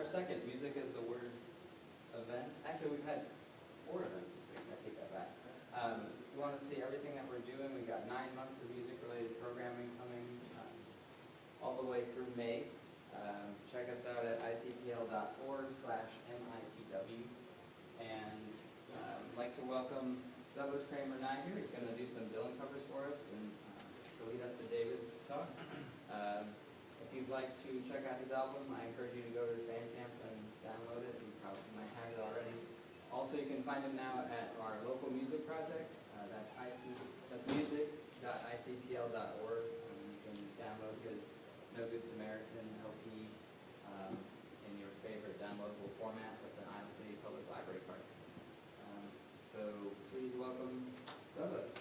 our second Music is the Word event. Actually, we've had 4 events this week. I take that back. If you want to see everything that we're doing, we've got 9 months of music-related programming coming all the way through May. Check us out at icpl.org/mitw. And I'd like to welcome Douglas Kramer Nye here. He's going to do some Dylan covers for us and to lead up to David's talk. If you'd like to check out his album, I encourage you to go to his Bandcamp and download it. You probably might have it already. Also, you can find him now at our local music project. That's music.icpl.org. You can download his No Good Samaritan LP in your favorite downloadable format with an Iowa City Public Library card. So please welcome Douglas.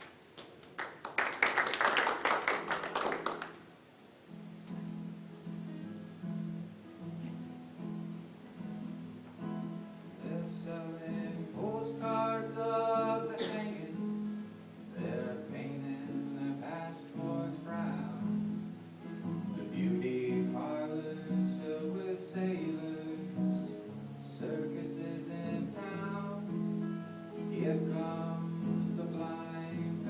They're selling postcards of the hanging. They're painting their passports brown. The beauty parlors filled with sailors. Circuses in town. Here comes the blind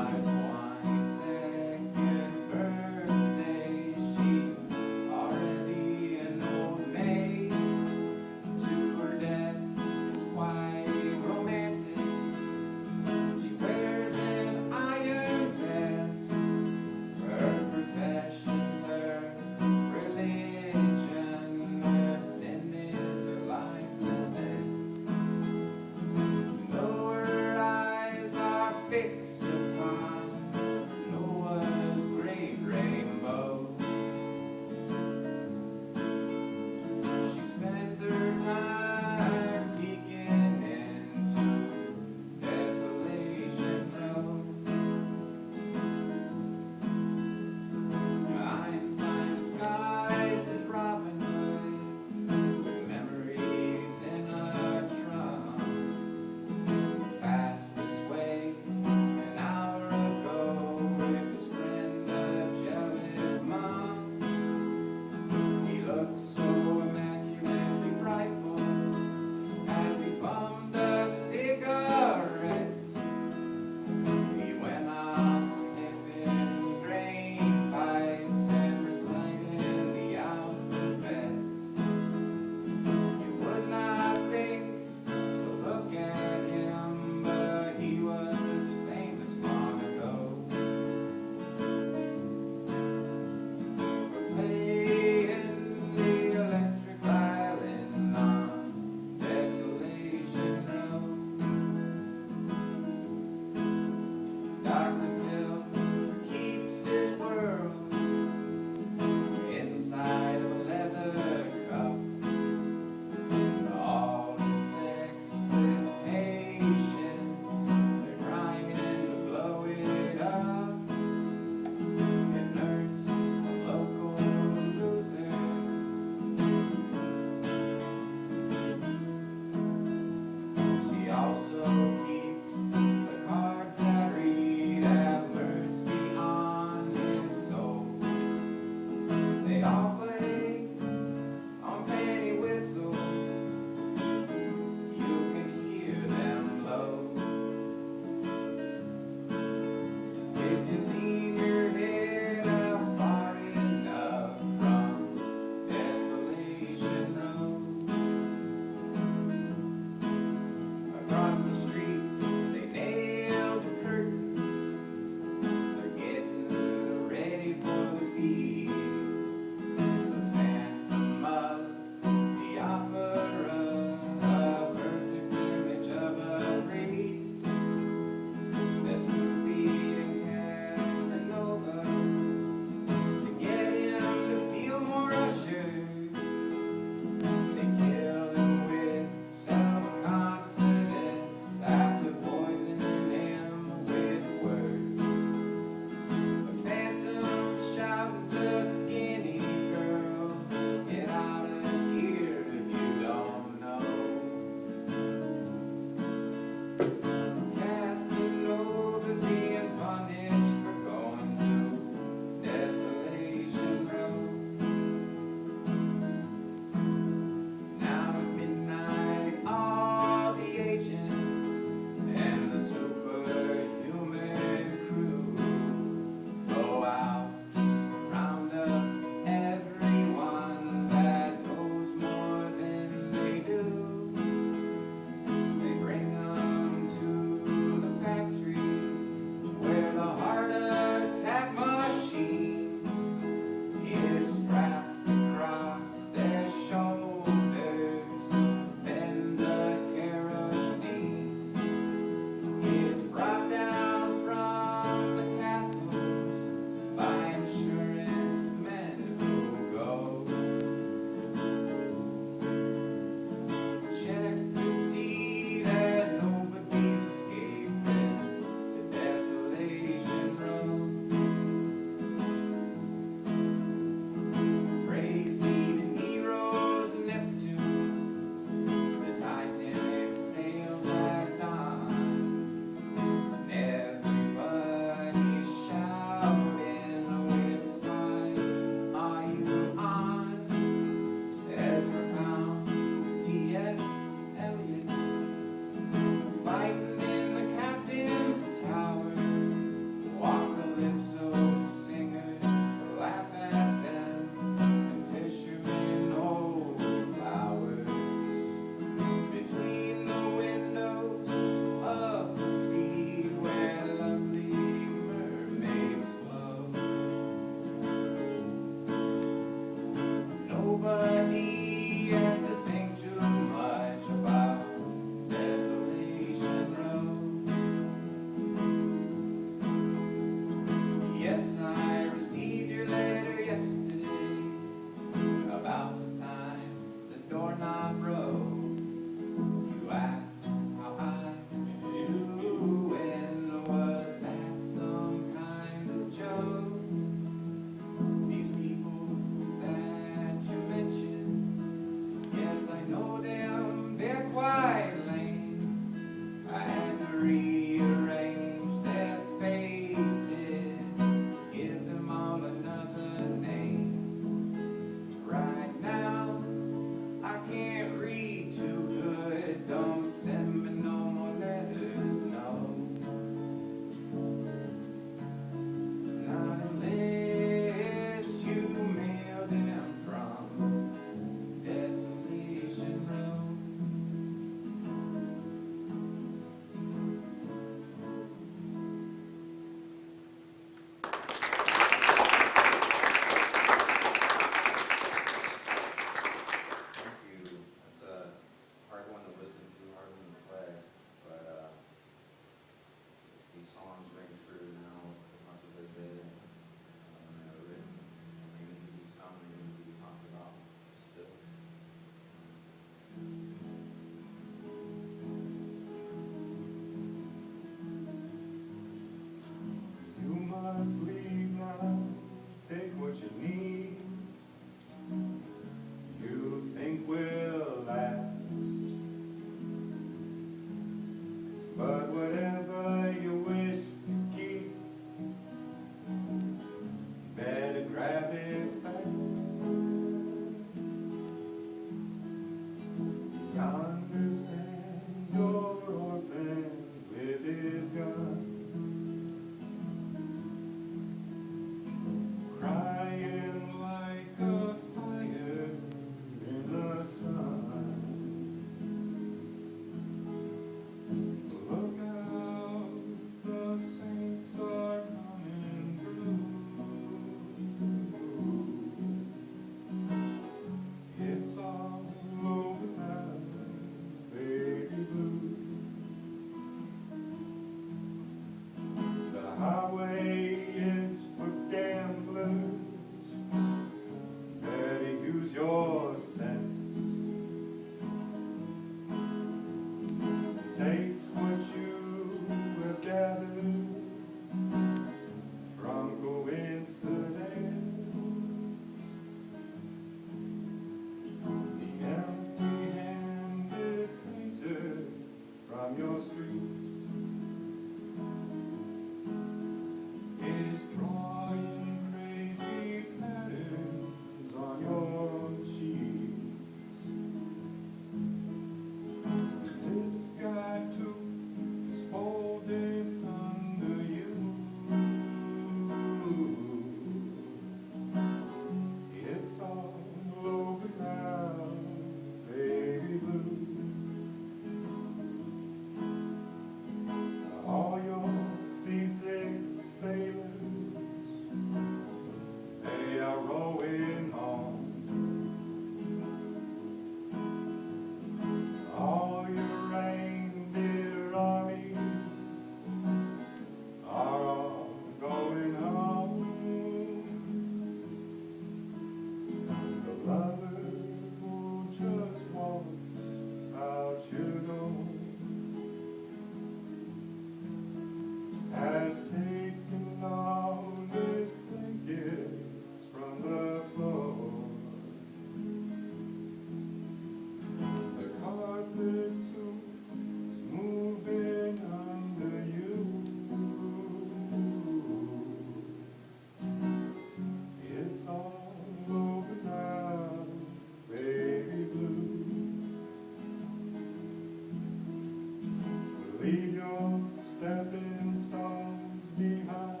stepping stones behind.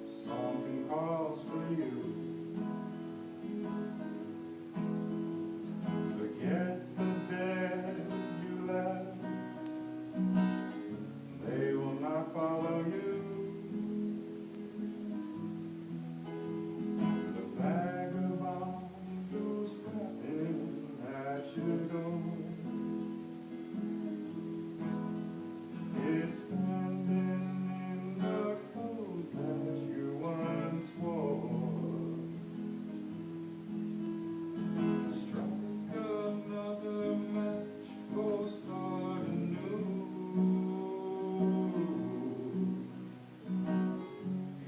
Something calls for you. Forget the dead you left. They will not follow you. The vagabond goes rapping at your door. Is standing in the clothes that you once wore. Strike another match, go start anew.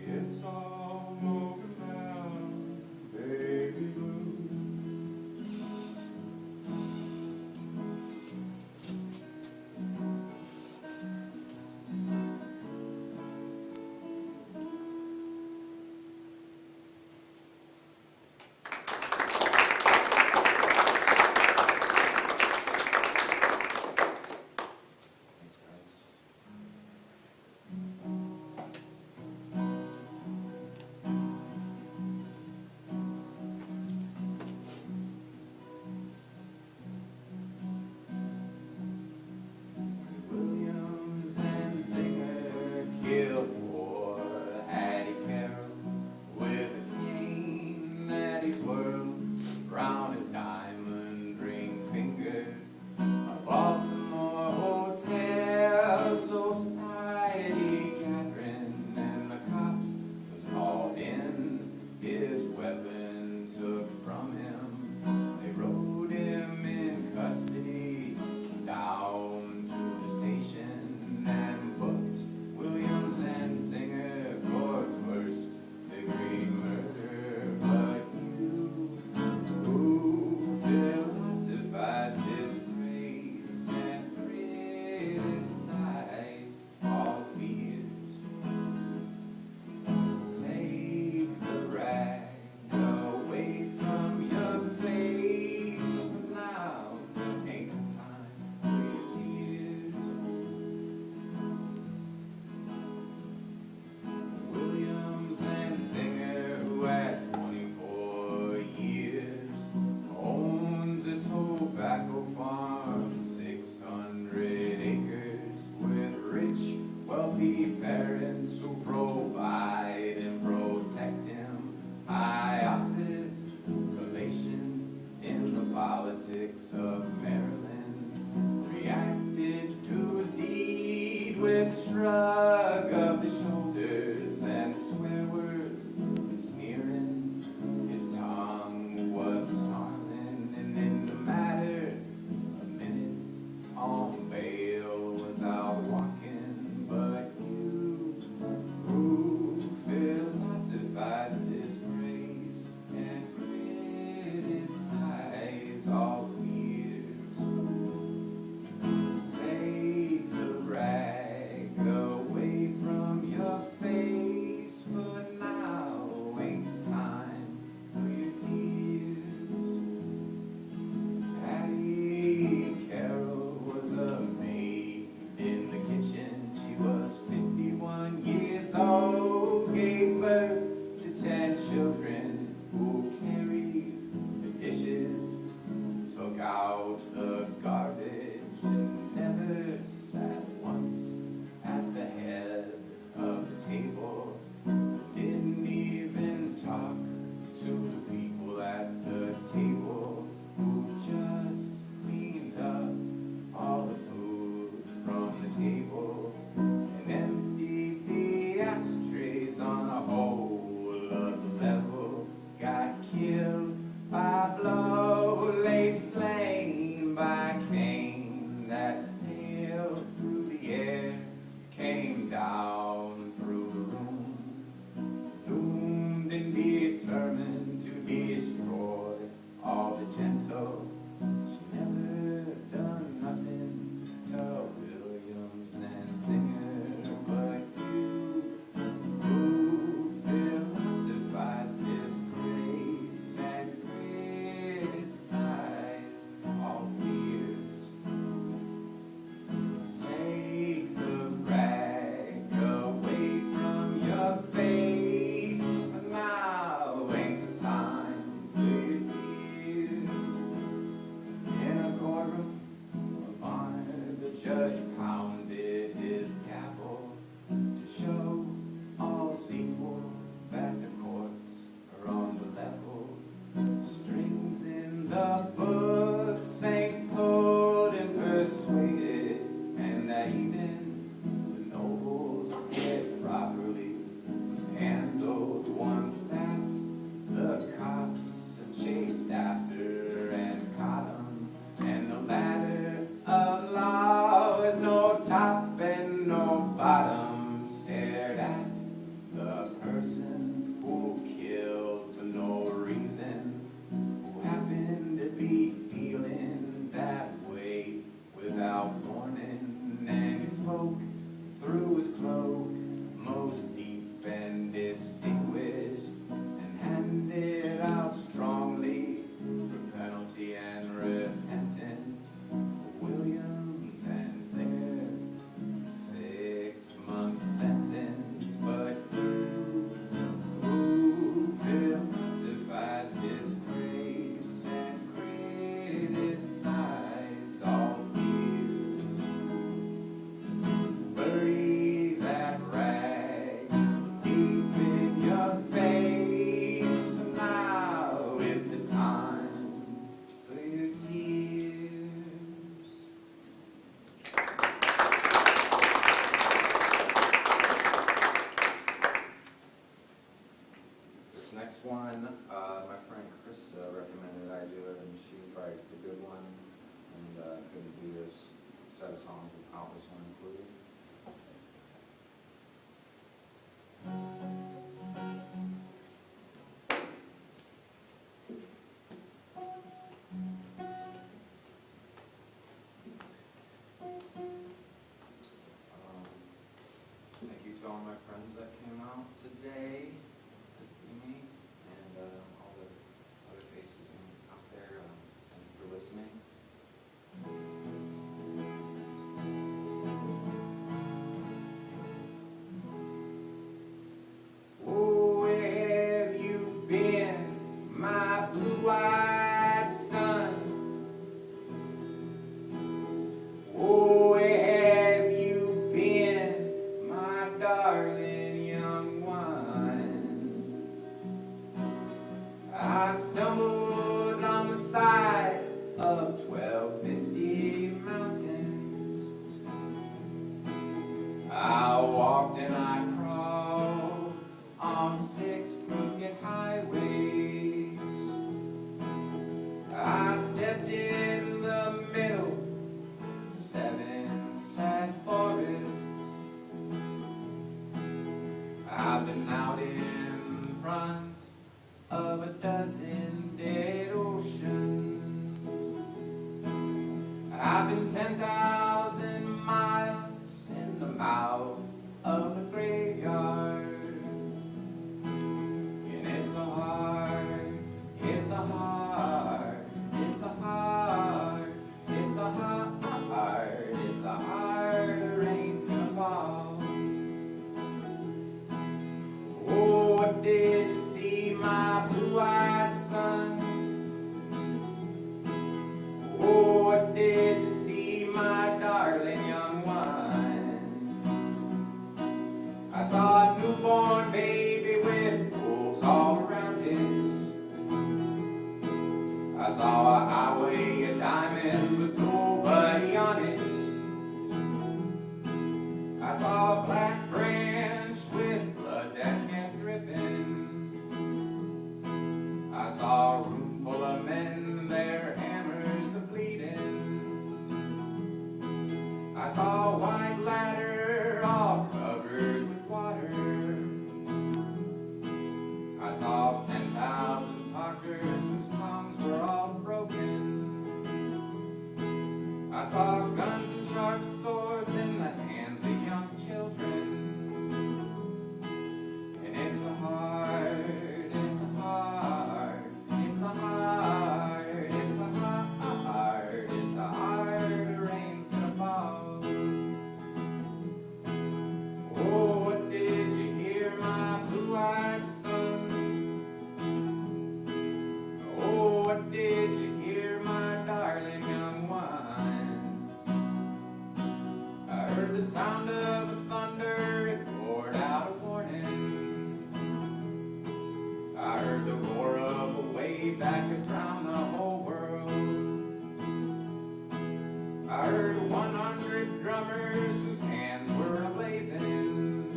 It's all over now, baby blue. Thanks, guys. Williams and Singer killed poor Hattie Carroll with a cane that he twirled round his diamond ring finger. A Baltimore hotel society gathering, and the cops was called in. His weapon took from him. They rode him in custody down to the station and booked Williams and Singer for first-degree murder. But you, who philosophize disgrace and criticize all fears, take the rag away from your face. Now ain't the time for your tears. Williams and Singer, who at 24 years owns a tobacco farm, 600 acres, with rich, wealthy parents who provide and protect him. High office relations in the politics of Maryland, reacted to his deed with a shrug of the shoulders and swear words and sneering. His tongue was snarling, and in the matter of minutes on bail was out walking. But you, who philosophize disgrace and criticize all fears, take the rag away judge pounded his gavel to show all's equal, that the courts are on the level. Strings in the books ain't pulled and persuaded, and that even the nobles get properly handled once that the cops have chased after and caught 'em, and the ladder of law is no top and no bottom, stared at the person who killed for no reason, who happened to be feeling that way without warning, and he spoke through his cloak most deep and distinguished, and handed out strongly for penalty and repentance Williams and Singer 6-month sentence. But who philosophize disgrace and criticize all fears, bury that rag deep in your face, for now is the time for your tears. This next one, my friend Krista recommended I do it, and she was right, it's a good one, and couldn't do this set of songs without this one included. Thank you to all my friends that came out today to see me, and all the other faces out there. Thank you for listening. Oh, where have you been, my blue-eyed son? Oh, where have you been, my darling young one? I stumbled on the side of 12 misty mountains. I walked and I crawled on 6 crooked highways. I stepped in the middle, 7 sad forests. I've been out in front of a dozen dead oceans. I've been 10,000 miles in the mouth of a graveyard. And it's a hard, it's a hard, it's a hard, it's a hard, it's a hard rain's gonna fall. Oh, what did you see, my blue-eyed son? Oh, what did you see, my darling young one? I saw a newborn baby with wolves all around it. I saw a highway of diamonds with nobody on it. I saw a black branch with blood that kept dripping. I saw a room full of men, their hammers a-bleeding. I saw a white ladder all covered with water. I saw 10,000 talkers whose tongues were all broken. I saw guns and sharp swords in the hands of young children. And it's a hard, it's a hard, it's a hard, it's a hard, it's a hard rain's gonna fall. Oh, what did you hear, my blue-eyed son? Oh, what did you hear, my darling young one? sound of thunder, it poured out a warning. I heard the roar of a wave that could drown the whole world. I heard 100 drummers whose hands were ablazing.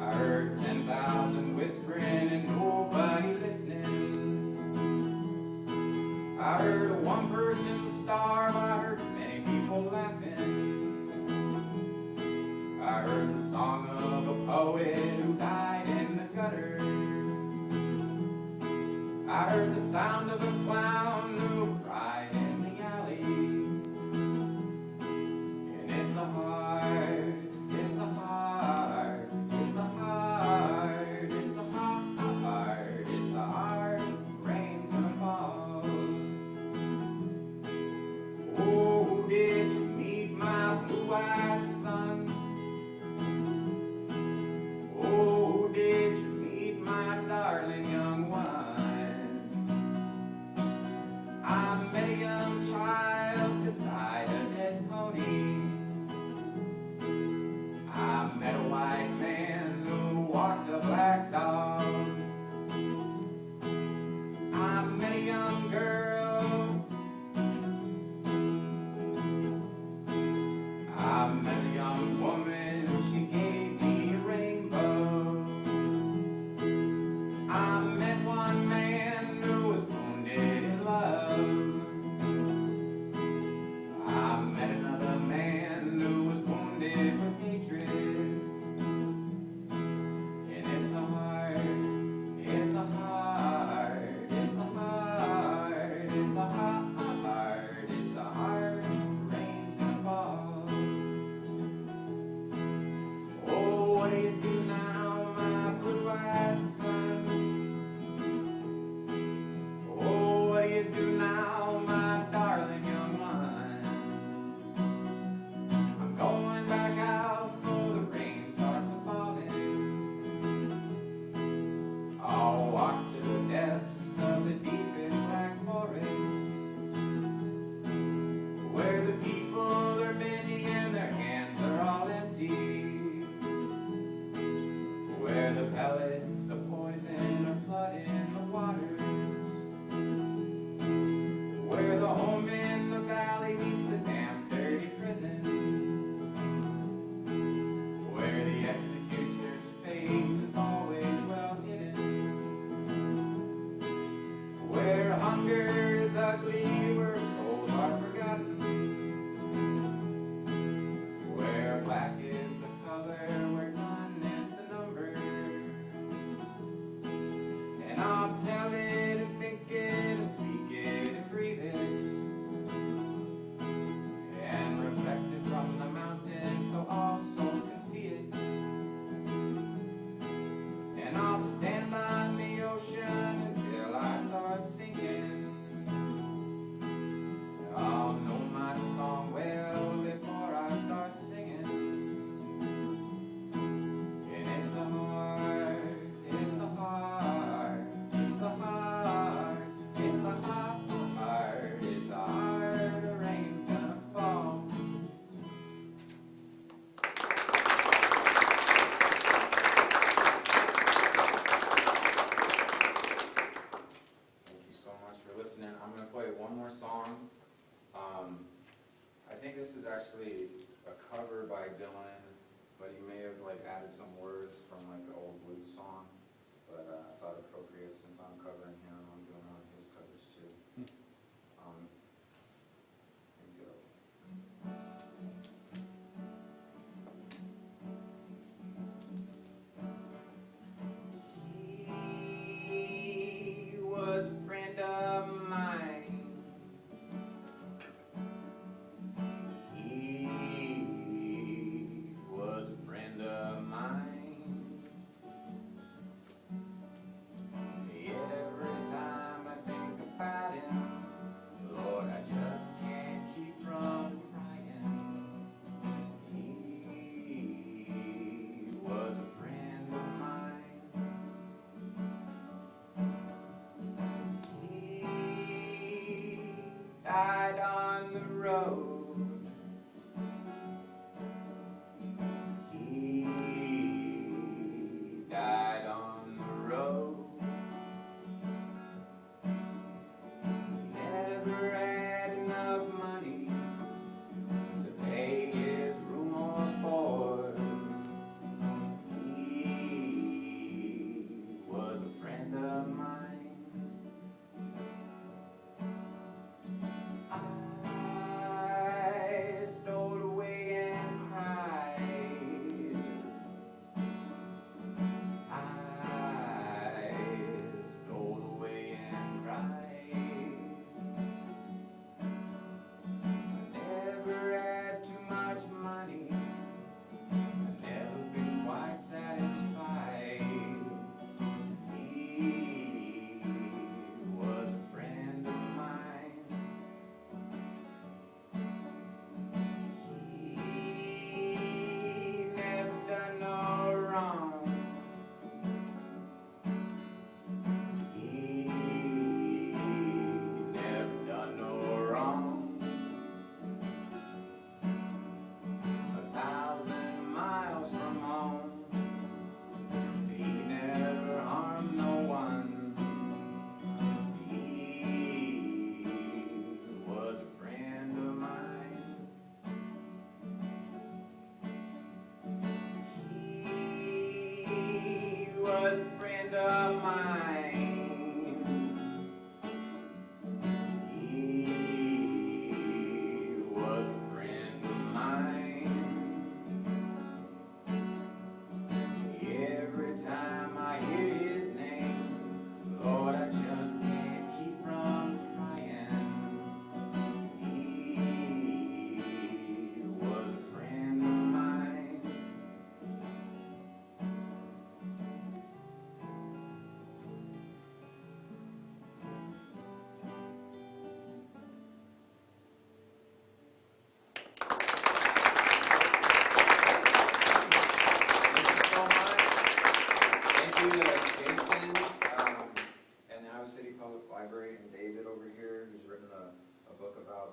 I heard 10,000 whispering and nobody listening. I heard one person starve, I heard many people laughing. I heard the song of a poet who died in the gutter. I heard the sound of a clown who cried in the alley. And it's a hard, it's a hard, it's a hard, it's a hard, it's a hard, rain's gonna fall. Oh, did you meet my blue-eyed son? Oh, did you meet my darling young one? I met a young child beside a dead pony. I met a white man who walked a black dog. I met a young girl. I met a young woman, she gave me a rainbow. I met one man who was wounded in love. I met another man who was wounded with hatred. And it's a hard, it's a hard, it's a hard, it's a hard, it's a hard, rain's gonna fall. Oh, what do you do now, my blue-eyed son? Oh, what do you do now, my darling young one? I'm going back out before the rain starts a-falling. I'll walk to the depths of the deepest black forest, where the people are bending and their hands are all empty, where the pellets of poison are flooding the waters, where the home in the valley meets the damp, dirty prison, where the executioner's face is always well hidden, where hunger is ugly, where souls are forgotten, where black is the color, where none is the number. And I'll tell it and think it and speak it and breathe it and reflect it from the mountain so all souls can see it. And I'll stand on the ocean until I start singing. I'll know my song well before I start singing. And it's a hard, it's a hard, it's a hard, it's a hard, it's a hard, the rain's gonna fall. Thank you so much for listening. I'm gonna play one more song. I think this is actually a cover by Dylan, but he may have added some words from an old blues song. But I thought appropriate since I'm covering him, I'm doing one of his covers too. Here we go. He was a friend of mine. He was a friend of mine. Every time I think about him, Lord, I just can't keep from crying. He was a friend of mine. He died on the road.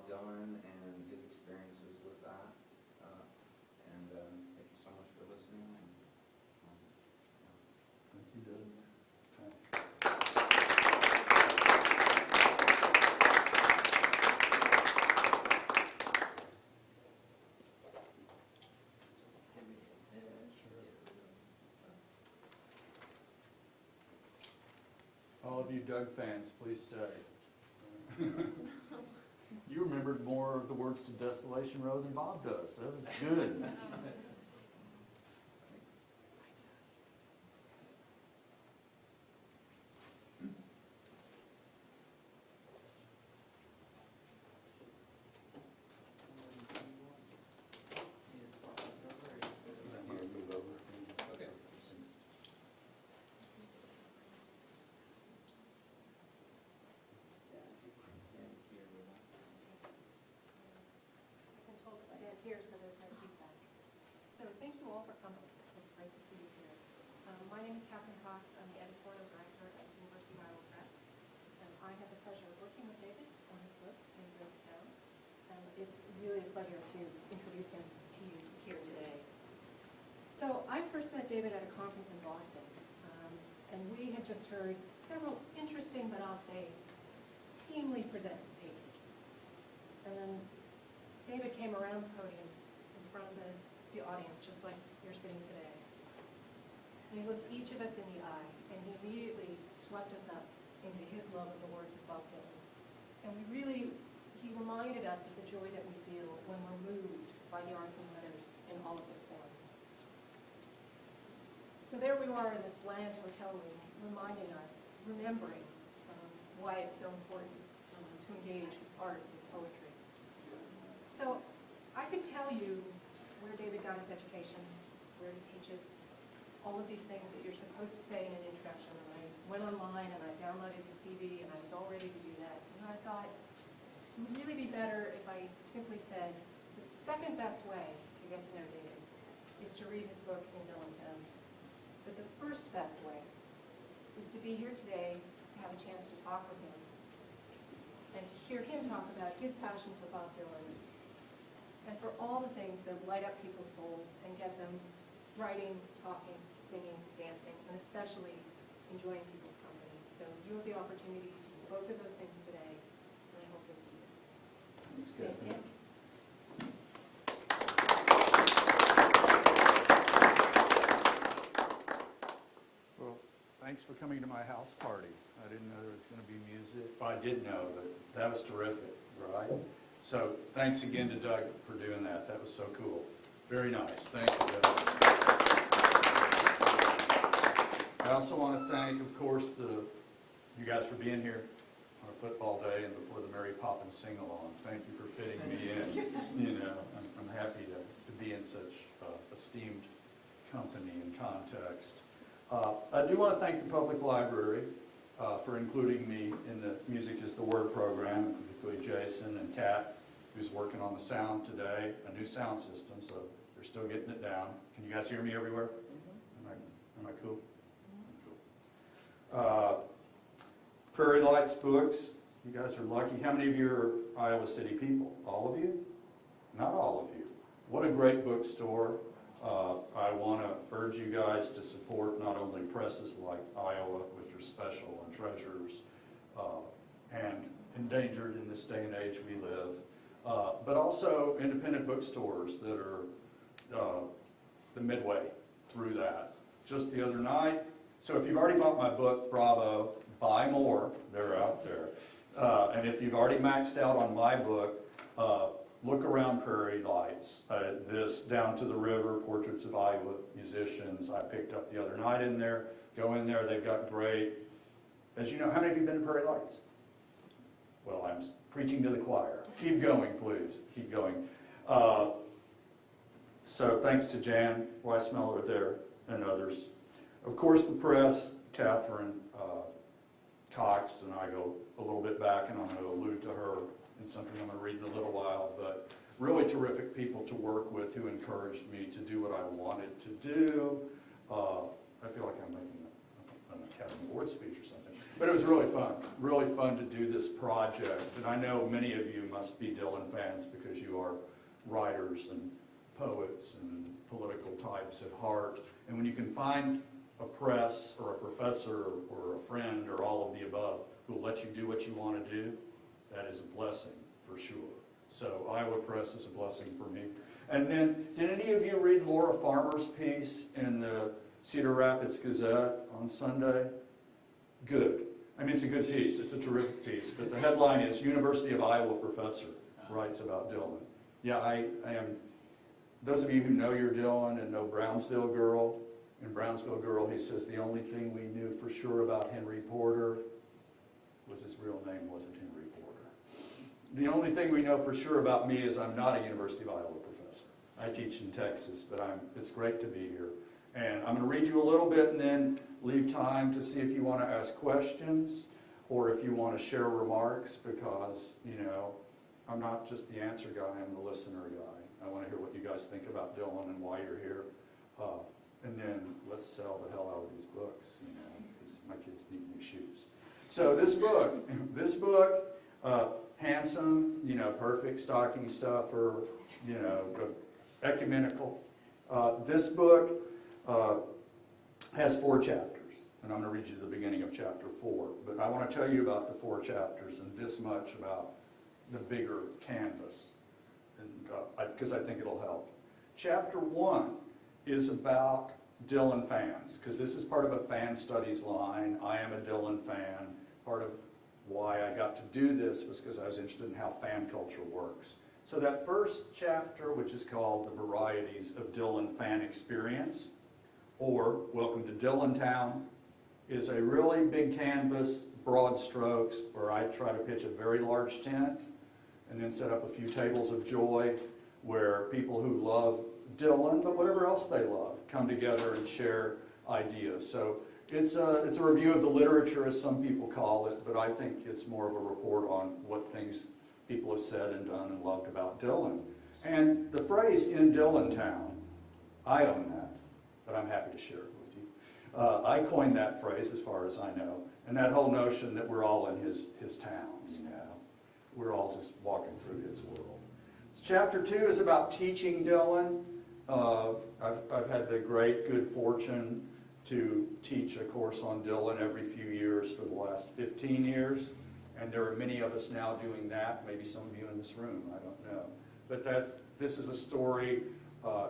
Bob Dylan and his experiences with that. And thank you so much for listening. And, Thank you, Doug. Thanks. Just give me a minute to get rid of this stuff. All of you Doug fans, please stay. You remembered more of the words to Desolation Road than Bob does. That was good. Need to swap this over, or you put it right here, here? move over. Okay. Yeah, if you can stand here with that. I've been told to stand here so there's no feedback. So thank you all for coming. It's great to see you here. My name is Catherine Cox. I'm the editorial director at the University of Iowa Press. And I had the pleasure of working with David on his book, In Town. And it's really a pleasure to introduce him to you here today. So I first met David at a conference in Boston. And we had just heard several interesting, but I'll say, teamly presented papers. And then David came around the podium in front of the audience, just like you're sitting today. And he looked each of us in the eye, and he immediately swept us up into his love of the words of Bob Dylan. And he reminded us of the joy that we feel when we're moved by the arts and letters in all of their forms. So there we are in this bland hotel room, remembering why it's so important to engage with art and poetry. So I could tell you where David got his education, where he teaches, all of these things that you're supposed to say in an introduction. And I went online and I downloaded his CD and I was all ready to do that. And I thought it would really be better if I simply said the second best way to get to know David is to read his book In Town. But the first best way is to be here today to have a chance to talk with him and to hear him talk about his passion for Bob Dylan and for all the things that light up people's souls and get them writing, talking, singing, dancing, and especially enjoying people's company. So you have the opportunity to do both of those things today, and I hope you'll seize it. Thanks, Thank Catherine. you. Well, thanks for coming to my house party. I didn't know there was going to be music. Well, I did know, but that was terrific, right? So thanks again to Doug for doing that. That was so cool. Very nice. Thank you, Doug. I also want to thank, of course, you guys for being here on a football day and before the Mary Poppins sing-along. Thank you for fitting me in. You know, I'm happy to be in such esteemed company and context. I do want to thank the Public Library for including me in the Music is the Word program, particularly Jason and Kat, who's working on the sound today, a new sound system, so they're still getting it down. Can you guys hear me everywhere? Am I cool? Cool. Prairie Lights Books, you guys are lucky. How many of you are Iowa City people? All of you? Not all of you. What a great bookstore. I want to urge you guys to support not only presses like Iowa, which are special and treasures and endangered in this day and age we live, but also independent bookstores that are the midway through that. Just the other night, so if you've already bought my book, bravo, buy more, they're out there. And if you've already maxed out on my book, look around Prairie Lights. This Down to the River, Portraits of Iowa Musicians, I picked up the other night in there. Go in there, they've got great, as you know, how many of you have been to Prairie Lights? Well, I'm preaching to the choir. Keep going, please, keep going. So thanks to Jan Weissmiller there and others. Of course, the press, Catherine Cox, and I go a little bit back, and I'm going to allude to her in something I'm going to read in a little while, but really terrific people to work with who encouraged me to do what I wanted to do. I feel like I'm making an Academy Award speech or something. But it was really fun to do this project. And I know many of you must be Dylan fans because you are writers and poets and political types at heart. And when you can find a press or a professor or a friend or all of the above who will let you do what you want to do, that is a blessing for sure. So Iowa Press is a blessing for me. And then, did any of you read Laura Farmer's piece in the Cedar Rapids Gazette on Sunday? Good. I mean, it's a good piece. It's a terrific piece. But the headline is, University of Iowa Professor writes about Dylan. Yeah, I am. Those of you who know your Dylan and know Brownsville Girl, in Brownsville Girl he says the only thing we knew for sure about Henry Porter was his real name wasn't Henry Porter. The only thing we know for sure about me is I'm not a University of Iowa professor. I teach in Texas, but it's great to be here. And I'm going to read you a little bit and then leave time to see if you want to ask questions or if you want to share remarks because, you know, I'm not just the answer guy, I'm the listener guy. I want to hear what you guys think about Dylan and why you're here. And then let's sell the hell out of these books, you know, because my kids need new shoes. So this book, handsome, you know, perfect stocking stuffer, you know, ecumenical. This book has 4 chapters, and I'm going to read you the beginning of chapter 4. But I want to tell you about the 4 chapters and this much about the bigger canvas, because I think it'll help. Chapter 1 is about Dylan fans, because this is part of a fan studies line. I am a Dylan fan. Part of why I got to do this was because I was interested in how fan culture works. So that first chapter, which is called The Varieties of Dylan Fan Experience, or Welcome to Dylantown, is a really big canvas, broad strokes, where I try to pitch a very large tent and then set up a few tables of joy where people who love Dylan, but whatever else they love, come together and share ideas. So it's a review of the literature, as some people call it, but I think it's more of a report on what things people have said and done and loved about Dylan. And the phrase "in Dylantown," I own that, but I'm happy to share it with you. I coined that phrase, as far as I know, and that whole notion that we're all in his town, you know. We're all just walking through his world. Chapter 2 is about teaching Dylan. I've had the great good fortune to teach a course on Dylan every few years for the last 15 years. And there are many of us now doing that, maybe some of you in this room, I don't know. But this is a story,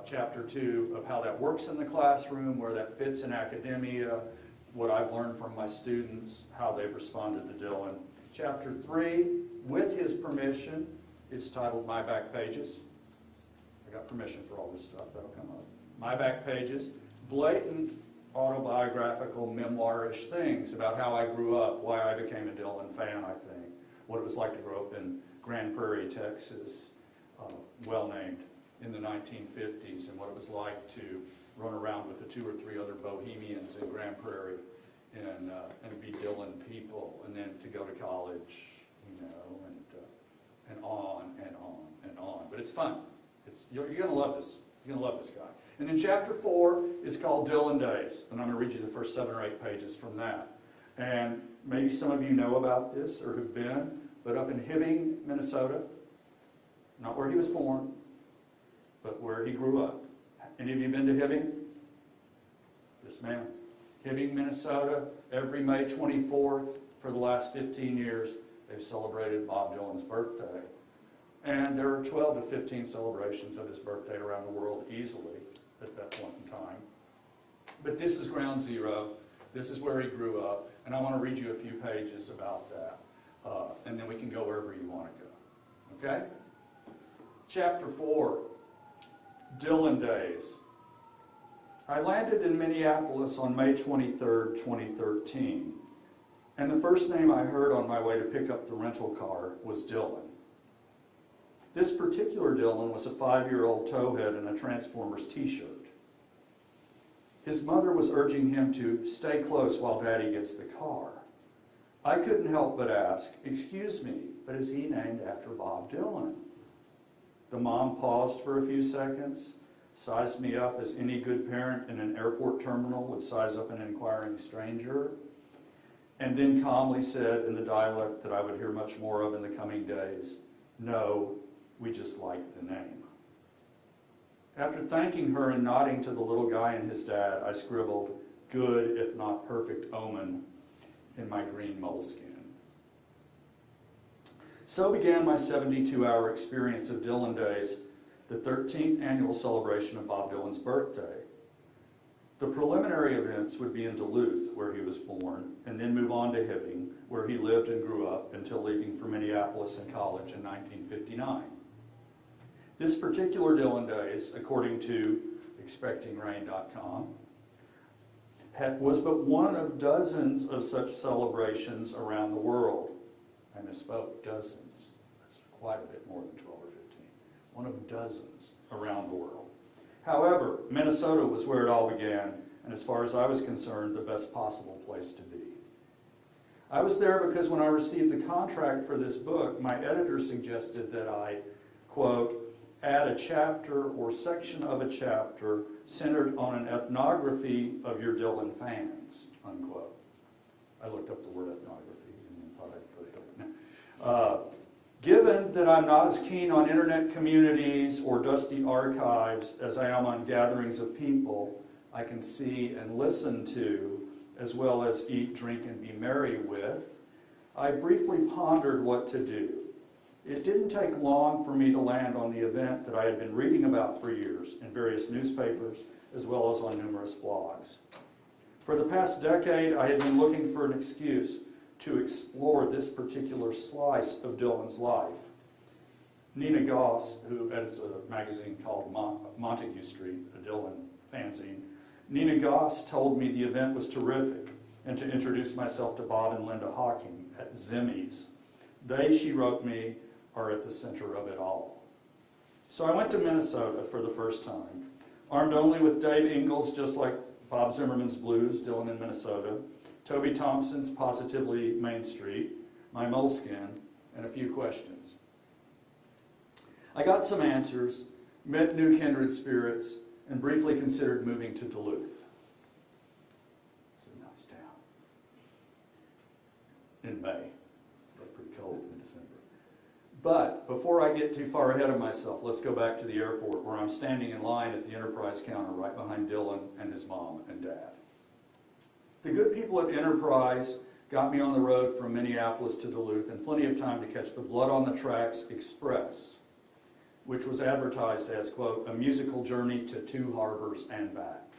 chapter 2, of how that works in the classroom, where that fits in academia, what I've learned from my students, how they've responded to Dylan. Chapter 3, with his permission, is titled My Back Pages. I got permission for all this stuff, that'll come up. My Back Pages, blatant autobiographical, memoirish things about how I grew up, why I became a Dylan fan, I think, what it was like to grow up in Grand Prairie, Texas, well-named in the 1950s, and what it was like to run around with the 2 or 3 other bohemians in Grand Prairie and be Dylan people, and then to go to college, you know, and on and on and on. But it's fun. You're going to love this. You're going to love this guy. And then chapter 4 is called Dylan Days, and I'm going to read you the first 7 or 8 pages from that. And maybe some of you know about this or have been, but up in Hibbing, Minnesota, not where he was born, but where he grew up. Any of you been to Hibbing? Yes, ma'am. Hibbing, Minnesota, every May 24th for the last 15 years, they've celebrated Bob Dylan's birthday. And there are 12 to 15 celebrations of his birthday around the world easily at that point in time. But this is ground zero. This is where he grew up. And I want to read you a few pages about that. And then we can go wherever you want to go. Okay? Chapter 4, Dylan Days. I landed in Minneapolis on May 23rd, 2013. And the first name I heard on my way to pick up the rental car was Dylan. This particular Dylan was a 5-year-old towhead in a Transformers t-shirt. His mother was urging him to stay close while Daddy gets the car. I couldn't help but ask, "Excuse me, but is he named after Bob Dylan?" The mom paused for a few seconds, sized me up as any good parent in an airport terminal would size up an inquiring stranger, and then calmly said in the dialect that I would hear much more of in the coming days, "No, we just like the name." After thanking her and nodding to the little guy and his dad, I scribbled, "Good, if not perfect omen," in my green moleskin. So began my 72-hour experience of Dylan Days, the 13th annual celebration of Bob Dylan's birthday. The preliminary events would be in Duluth, where he was born, and then move on to Hibbing, where he lived and grew up until leaving for Minneapolis and college in 1959. This particular Dylan Days, according to expectingrain.com, was but one of dozens of such celebrations around the world. I misspoke, dozens. That's quite a bit more than 12 or 15. One of dozens around the world. However, Minnesota was where it all began, and as far as I was concerned, the best possible place to be. I was there because when I received the contract for this book, my editor suggested that I, quote, add a chapter or section of a chapter centered on an ethnography of your Dylan fans, unquote. I looked up the word ethnography and thought I'd put it. Given that I'm not as keen on internet communities or dusty archives as I am on gatherings of people I can see and listen to, as well as eat, drink, and be merry with, I briefly pondered what to do. It didn't take long for me to land on the event that I had been reading about for years in various newspapers, as well as on numerous blogs. For the past decade, I had been looking for an excuse to explore this particular slice of Dylan's life. Nina Goss, who edits a magazine called Montague Street, a Dylan fanzine, Nina Goss told me the event was terrific and to introduce myself to Bob and Linda Hawking at Zimmy's. They, she wrote me, are at the center of it all. So I went to Minnesota for the first time, armed only with Dave Ingalls, just like Bob Zimmerman's Blues, Dylan in Minnesota, Toby Thompson's Positively Main Street, my moleskin, and a few questions. I got some answers, met new kindred spirits, and briefly considered moving to Duluth. It's a nice town. In May. It's pretty cold in December. But before I get too far ahead of myself, let's go back to the airport where I'm standing in line at the Enterprise counter right behind Dylan and his mom and dad. The good people at Enterprise got me on the road from Minneapolis to Duluth in plenty of time to catch the Blood on the Tracks Express, which was advertised as, quote, a musical journey to Two Harbors and back.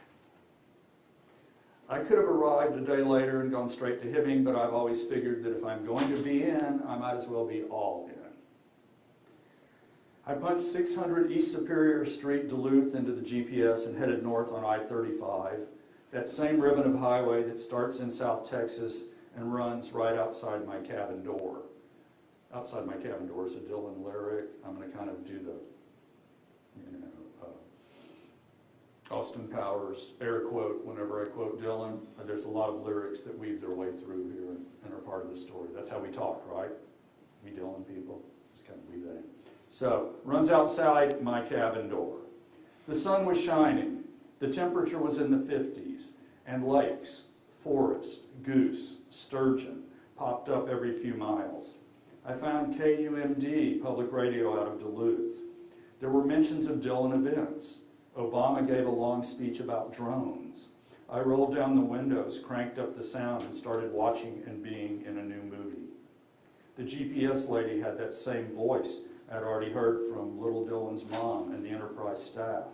I could have arrived a day later and gone straight to Hibbing, but I've always figured that if I'm going to be in, I might as well be all in. I punched 600 East Superior Street, Duluth into the GPS and headed north on I-35, that same ribbon of highway that starts in South Texas and runs right outside my cabin door. Outside my cabin door is a Dylan lyric. I'm going to kind of do the, Austin Powers air quote whenever I quote Dylan. There's a lot of lyrics that weave their way through here and are part of the story. That's how we talk, right? We Dylan people, just kind of weave that in. So, runs outside my cabin door. The sun was shining. The temperature was in the 50s, and lakes, forest, goose, sturgeon popped up every few miles. I found KUMD, public radio out of Duluth. There were mentions of Dylan events. Obama gave a long speech about drones. I rolled down the windows, cranked up the sound, and started watching and being in a new movie. The GPS lady had that same voice I'd already heard from little Dylan's mom and the Enterprise staff.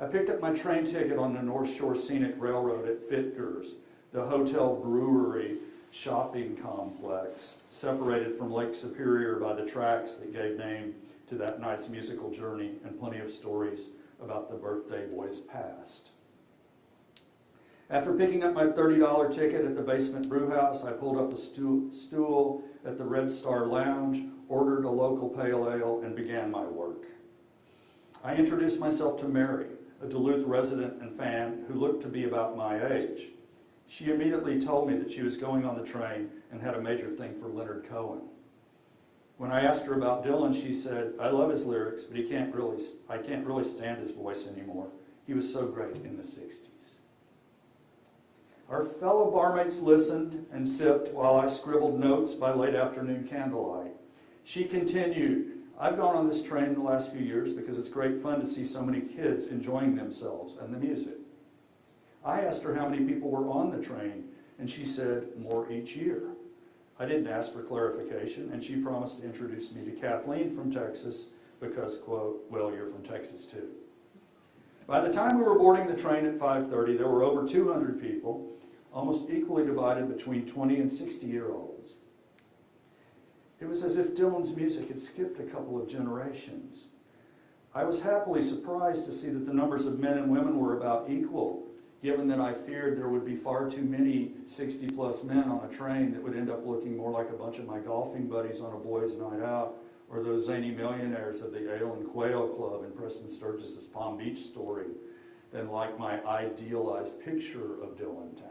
I picked up my train ticket on the North Shore Scenic Railroad at Fitgers, the hotel brewery shopping complex, separated from Lake Superior by the tracks that gave name to that night's musical journey and plenty of stories about the birthday boy's past. After picking up my $30 ticket at the basement brew house, I pulled up a stool at the Red Star Lounge, ordered a local pale ale, and began my work. I introduced myself to Mary, a Duluth resident and fan who looked to be about my age. She immediately told me that she was going on the train and had a major thing for Leonard Cohen. When I asked her about Dylan, she said, I love his lyrics, but I can't really stand his voice anymore. He was so great in the 60s. Our fellow barmates listened and sipped while I scribbled notes by late afternoon candlelight. She continued, I've gone on this train the last few years because it's great fun to see so many kids enjoying themselves and the music. I asked her how many people were on the train, and she said more each year. I didn't ask for clarification, and she promised to introduce me to Kathleen from Texas because, quote, well, you're from Texas too. By the time we were boarding the train at 5:30, there were over 200 people, almost equally divided between 20 and 60-year-olds. It was as if Dylan's music had skipped a couple of generations. I was happily surprised to see that the numbers of men and women were about equal, given that I feared there would be far too many 60-plus men on a train that would end up looking more like a bunch of my golfing buddies on a boys' night out, or those zany millionaires of the Ale and Quail Club in Preston Sturgis's Palm Beach story, than like my idealized picture of Dillontown.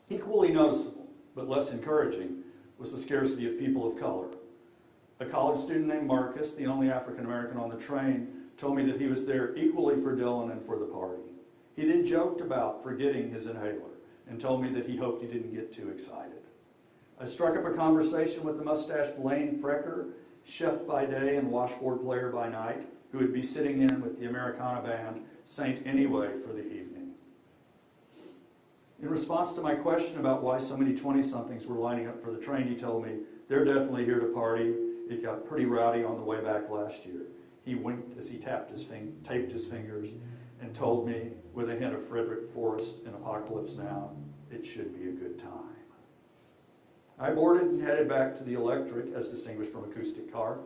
Equally noticeable, but less encouraging, was the scarcity of people of color. A college student named Marcus, the only African American on the train, told me that he was there equally for Dylan and for the party. He then joked about forgetting his inhaler and told me that he hoped he didn't get too excited. I struck up a conversation with the mustached Blaine Precker, chef by day and washboard player by night, who would be sitting in with the Americana band Saint Anyway for the evening. In response to my question about why so many 20-somethings were lining up for the train, he told me, they're definitely here to party. It got pretty rowdy on the way back last year. He winked as he taped his fingers and told me, with a hint of Frederick Forrest in Apocalypse Now, it should be a good time. I boarded and headed back to the electric, as distinguished from acoustic car.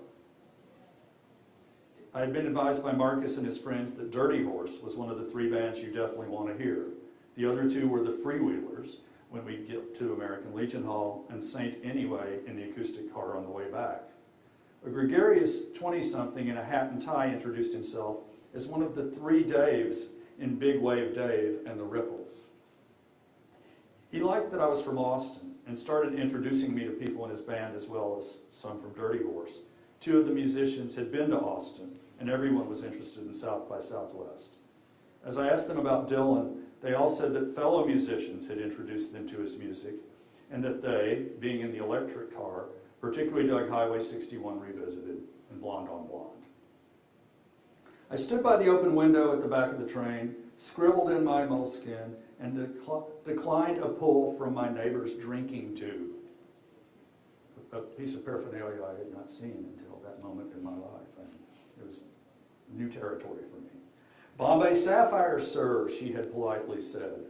I had been advised by Marcus and his friends that Dirty Horse was one of the three bands you definitely want to hear. The other two were the Freewheelers, when we get to American Legion Hall, and Saint Anyway in the acoustic car on the way back. A gregarious 20-something in a hat and tie introduced himself as one of the three Daves in Big Wave Dave and the Ripples. He liked that I was from Austin and started introducing me to people in his band as well as some from Dirty Horse. Two of the musicians had been to Austin, and everyone was interested in South by Southwest. As I asked them about Dylan, they all said that fellow musicians had introduced them to his music, and that they, being in the electric car, particularly dug Highway 61 Revisited and Blonde on Blonde. I stood by the open window at the back of the train, scribbled in my moleskin, and declined a pull from my neighbor's drinking tube, a piece of paraphernalia I had not seen until that moment in my life, and it was new territory for me. Bombay Sapphire, sir, she had politely said.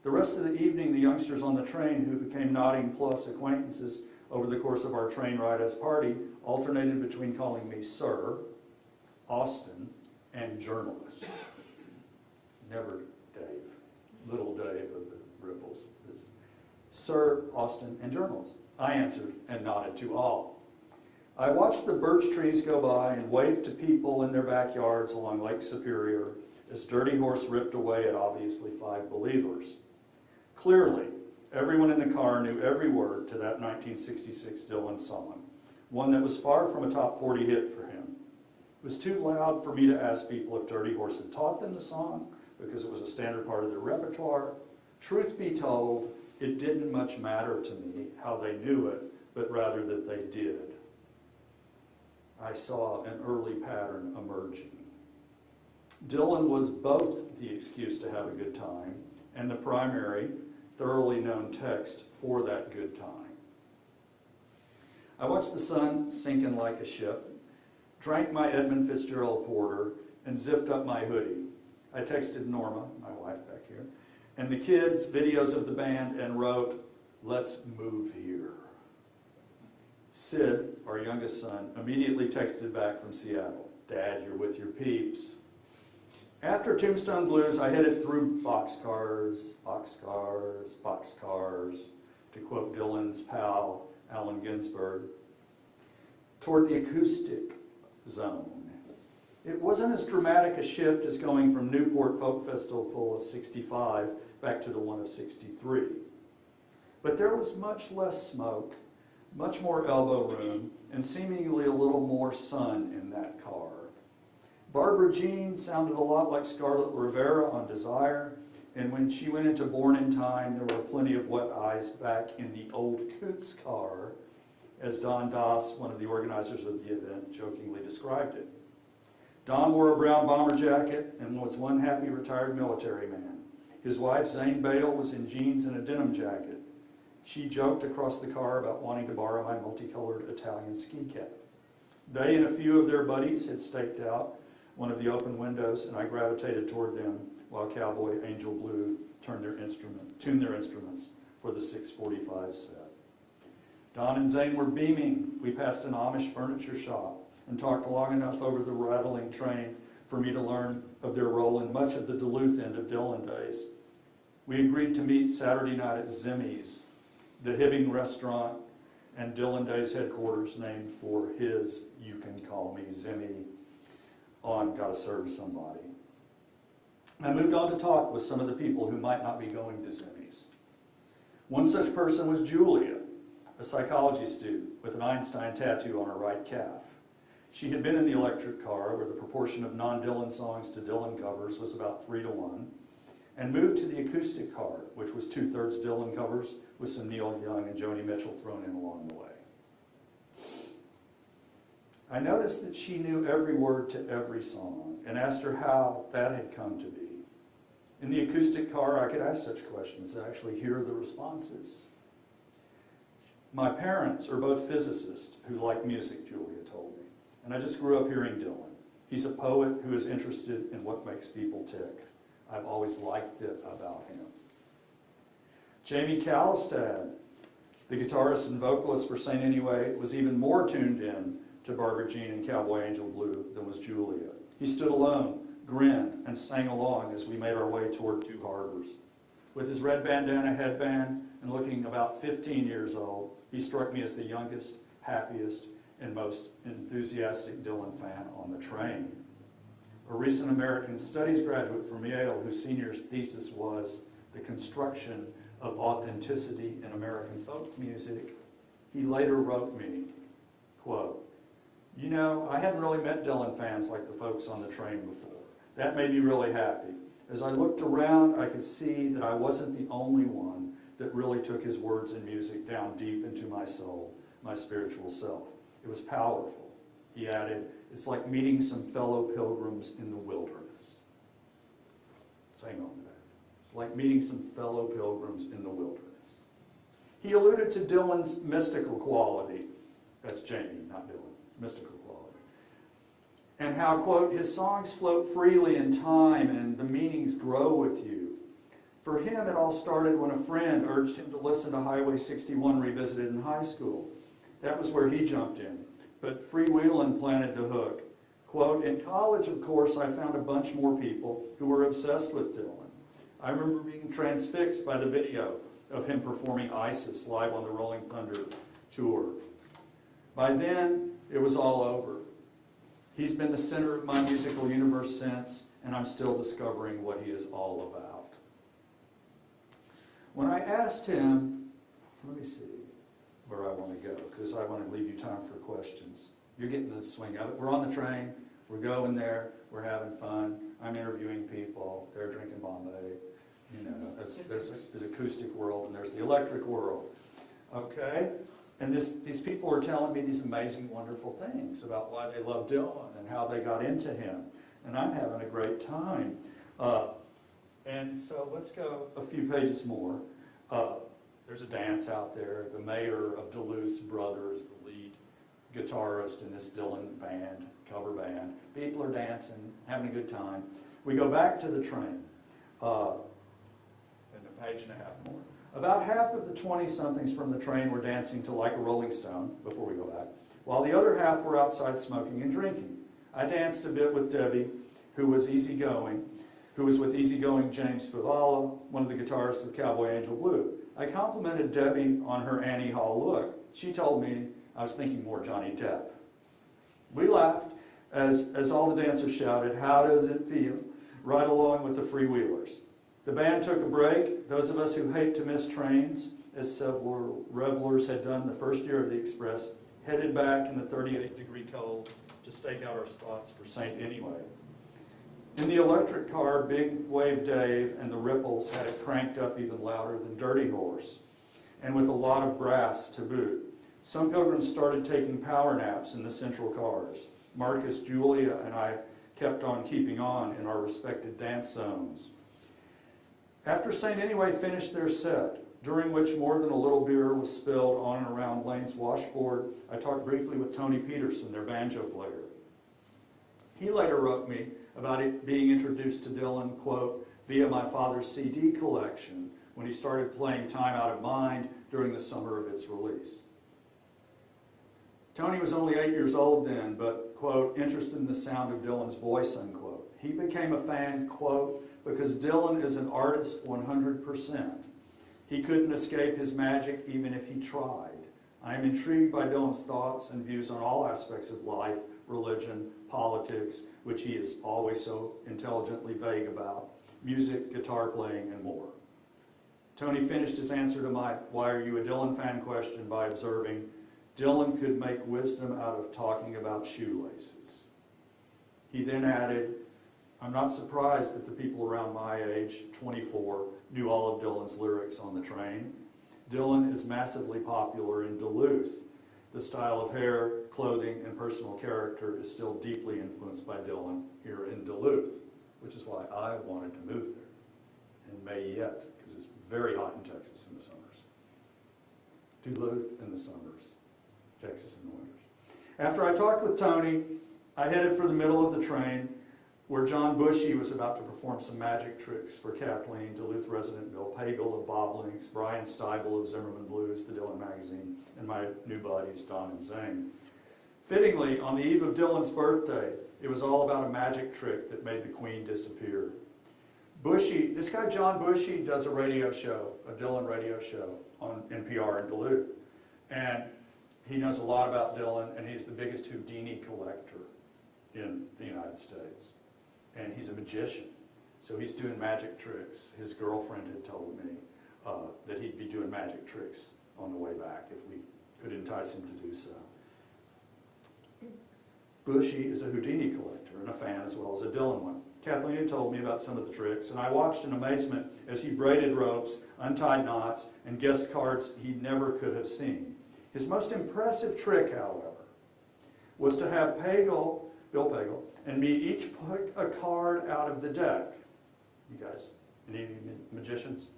The rest of the evening, the youngsters on the train, who became Notting Plus acquaintances over the course of our train ride as party, alternated between calling me Sir, Austin, and journalist. Never Dave, little Dave of the Ripples. Is Sir, Austin, and journalist. I answered and nodded to all. I watched the birch trees go by and waved to people in their backyards along Lake Superior as Dirty Horse ripped away at obviously 5 believers. Clearly, everyone in the car knew every word to that 1966 Dylan song, one that was far from a top 40 hit for him. It was too loud for me to ask people if Dirty Horse had taught them the song because it was a standard part of their repertoire. Truth be told, it didn't much matter to me how they knew it, but rather that they did. I saw an early pattern emerging. Dylan was both the excuse to have a good time and the primary, thoroughly known text for that good time. I watched the sun sink in like a ship, drank my Edmund Fitzgerald porter, and zipped up my hoodie. I texted Norma, my wife back here, and the kids videos of the band and wrote, "Let's move here." Sid, our youngest son, immediately texted back from Seattle, "Dad, you're with your peeps." After Tombstone Blues, I headed through boxcars, to quote Dylan's pal, Allen Ginsberg, toward the acoustic zone. It wasn't as dramatic a shift as going from Newport Folk Festival of 65 back to the one of 63. But there was much less smoke, much more elbow room, and seemingly a little more sun in that car. Barbara Jean sounded a lot like Scarlett Rivera on Desire, And when she went into Born in Time, there were plenty of wet eyes back in the old Coots car, as Don Doss, one of the organizers of the event, jokingly described it. Don wore a brown bomber jacket and was one happy retired military man. His wife, Zane Bale, was in jeans and a denim jacket. She joked across the car about wanting to borrow my multicolored Italian ski cap. They and a few of their buddies had staked out one of the open windows, and I gravitated toward them while Cowboy Angel Blue tuned their instruments for the 6:45 set. Don and Zane were beaming. We passed an Amish furniture shop and talked long enough over the rattling train for me to learn of their role in much of the Duluth end of Dillon days. We agreed to meet Saturday night at Zimmy's, the Hibbing restaurant and Dillon Days headquarters named for his "You Can Call Me Zimmy" on Gotta Serve Somebody. I moved on to talk with some of the people who might not be going to Zimmy's. One such person was Julia, a psychology student with an Einstein tattoo on her right calf. She had been in the electric car, where the proportion of non-Dylan songs to Dylan covers was about 3-to-1, and moved to the acoustic car, which was 2/3 Dylan covers, with some Neil Young and Joni Mitchell thrown in along the way. I noticed that she knew every word to every song, and asked her how that had come to be. In the acoustic car, I could ask such questions and actually hear the responses. My parents are both physicists who like music, Julia told me, and I just grew up hearing Dylan. He's a poet who is interested in what makes people tick. I've always liked it about him. Jamie Callistad, the guitarist and vocalist for Saint Anyway, was even more tuned in to Barbara Jean and Cowboy Angel Blue than was Julia. He stood alone, grinned, and sang along as we made our way toward Two Harbors. With his red bandana headband and looking about 15 years old, he struck me as the youngest, happiest, and most enthusiastic Dylan fan on the train. A recent American Studies graduate from Yale, whose senior thesis was "The Construction of Authenticity in American Folk Music," he later wrote me, quote, "You know, I hadn't really met Dylan fans like the folks on the train before. That made me really happy. As I looked around, I could see that I wasn't the only one that really took his words and music down deep into my soul, my spiritual self. It was powerful." He added, "It's like meeting some fellow pilgrims in the wilderness." Hang on to that. It's like meeting some fellow pilgrims in the wilderness. He alluded to Dylan's mystical quality. That's Jamie, not Dylan. Mystical quality. And how, quote, "his songs float freely in time and the meanings grow with you." For him, it all started when a friend urged him to listen to Highway 61 revisited in high school. That was where he jumped in. But freewheelin' planted the hook. Quote, "In college, of course, I found a bunch more people who were obsessed with Dylan. I remember being transfixed by the video of him performing ISIS live on the Rolling Thunder tour. By then, it was all over. He's been the center of my musical universe since, and I'm still discovering what he is all about." When I asked him, let me see where I want to go, because I want to leave you time for questions. You're getting the swing of it. We're on the train. We're going there. We're having fun. I'm interviewing people. They're drinking Bombay. You know, there's the acoustic world and there's the electric world. Okay? And these people are telling me these amazing, wonderful things about why they love Dylan and how they got into him. And I'm having a great time. And so let's go a few pages more. There's a dance out there. The mayor of Duluth's brother is the lead guitarist in this Dylan band, cover band. People are dancing, having a good time. We go back to the train. And a page and a half more. About half of the 20-somethings from the train were dancing to Like a Rolling Stone, before we go back, while the other half were outside smoking and drinking. I danced a bit with Debbie, who was with easygoing James Spivalla, one of the guitarists of Cowboy Angel Blue. I complimented Debbie on her Annie Hall look. She told me I was thinking more Johnny Depp. We laughed as all the dancers shouted, "How does it feel?" right along with the freewheelers. The band took a break. Those of us who hate to miss trains, as several revelers had done the first year of the Express, headed back in the 38-degree cold to stake out our spots for Saint Anyway. In the electric car, Big Wave Dave and the Ripples had it cranked up even louder than Dirty Horse, and with a lot of brass to boot. Some pilgrims started taking power naps in the central cars. Marcus, Julia, and I kept on keeping on in our respected dance zones. After St. Anyway finished their set, during which more than a little beer was spilled on and around Lane's washboard, I talked briefly with Tony Peterson, their banjo player. He later wrote me about it being introduced to Dylan, quote, via my father's CD collection when he started playing Time Out of Mind during the summer of its release. Tony was only 8 years old then, but, quote, interested in the sound of Dylan's voice, unquote. He became a fan, quote, because Dylan is an artist 100%. He couldn't escape his magic even if he tried. I am intrigued by Dylan's thoughts and views on all aspects of life, religion, politics, which he is always so intelligently vague about, music, guitar playing, and more. Tony finished his answer to my "Why are you a Dylan fan?" question by observing, Dylan could make wisdom out of talking about shoelaces. He then added, I'm not surprised that the people around my age, 24, knew all of Dylan's lyrics on the train. Dylan is massively popular in Duluth. The style of hair, clothing, and personal character is still deeply influenced by Dylan here in Duluth, which is why I wanted to move there, and may yet, because it's very hot in Texas in the summers. Duluth in the summers, Texas in the winters. After I talked with Tony, I headed for the middle of the train where John Bushy was about to perform some magic tricks for Kathleen, Duluth resident Bill Pagel of Bob Links, Brian Steibel of Zimmerman Blues, the Dylan magazine, and my new buddies Don and Zane. Fittingly, on the eve of Dylan's birthday, it was all about a magic trick that made the Queen disappear. Bushy, this guy John Bushy does a radio show, a Dylan radio show on NPR in Duluth. And he knows a lot about Dylan, and he's the biggest Houdini collector in the United States. And he's a magician, so he's doing magic tricks. His girlfriend had told me that he'd be doing magic tricks on the way back if we could entice him to do so. Bushy is a Houdini collector and a fan as well as a Dylan one. Kathleen had told me about some of the tricks, and I watched in amazement as he braided ropes, untied knots, and guessed cards he never could have seen. His most impressive trick, however, was to have Bill Pagel, and me each pick a card out of the deck. You guys, any magicians?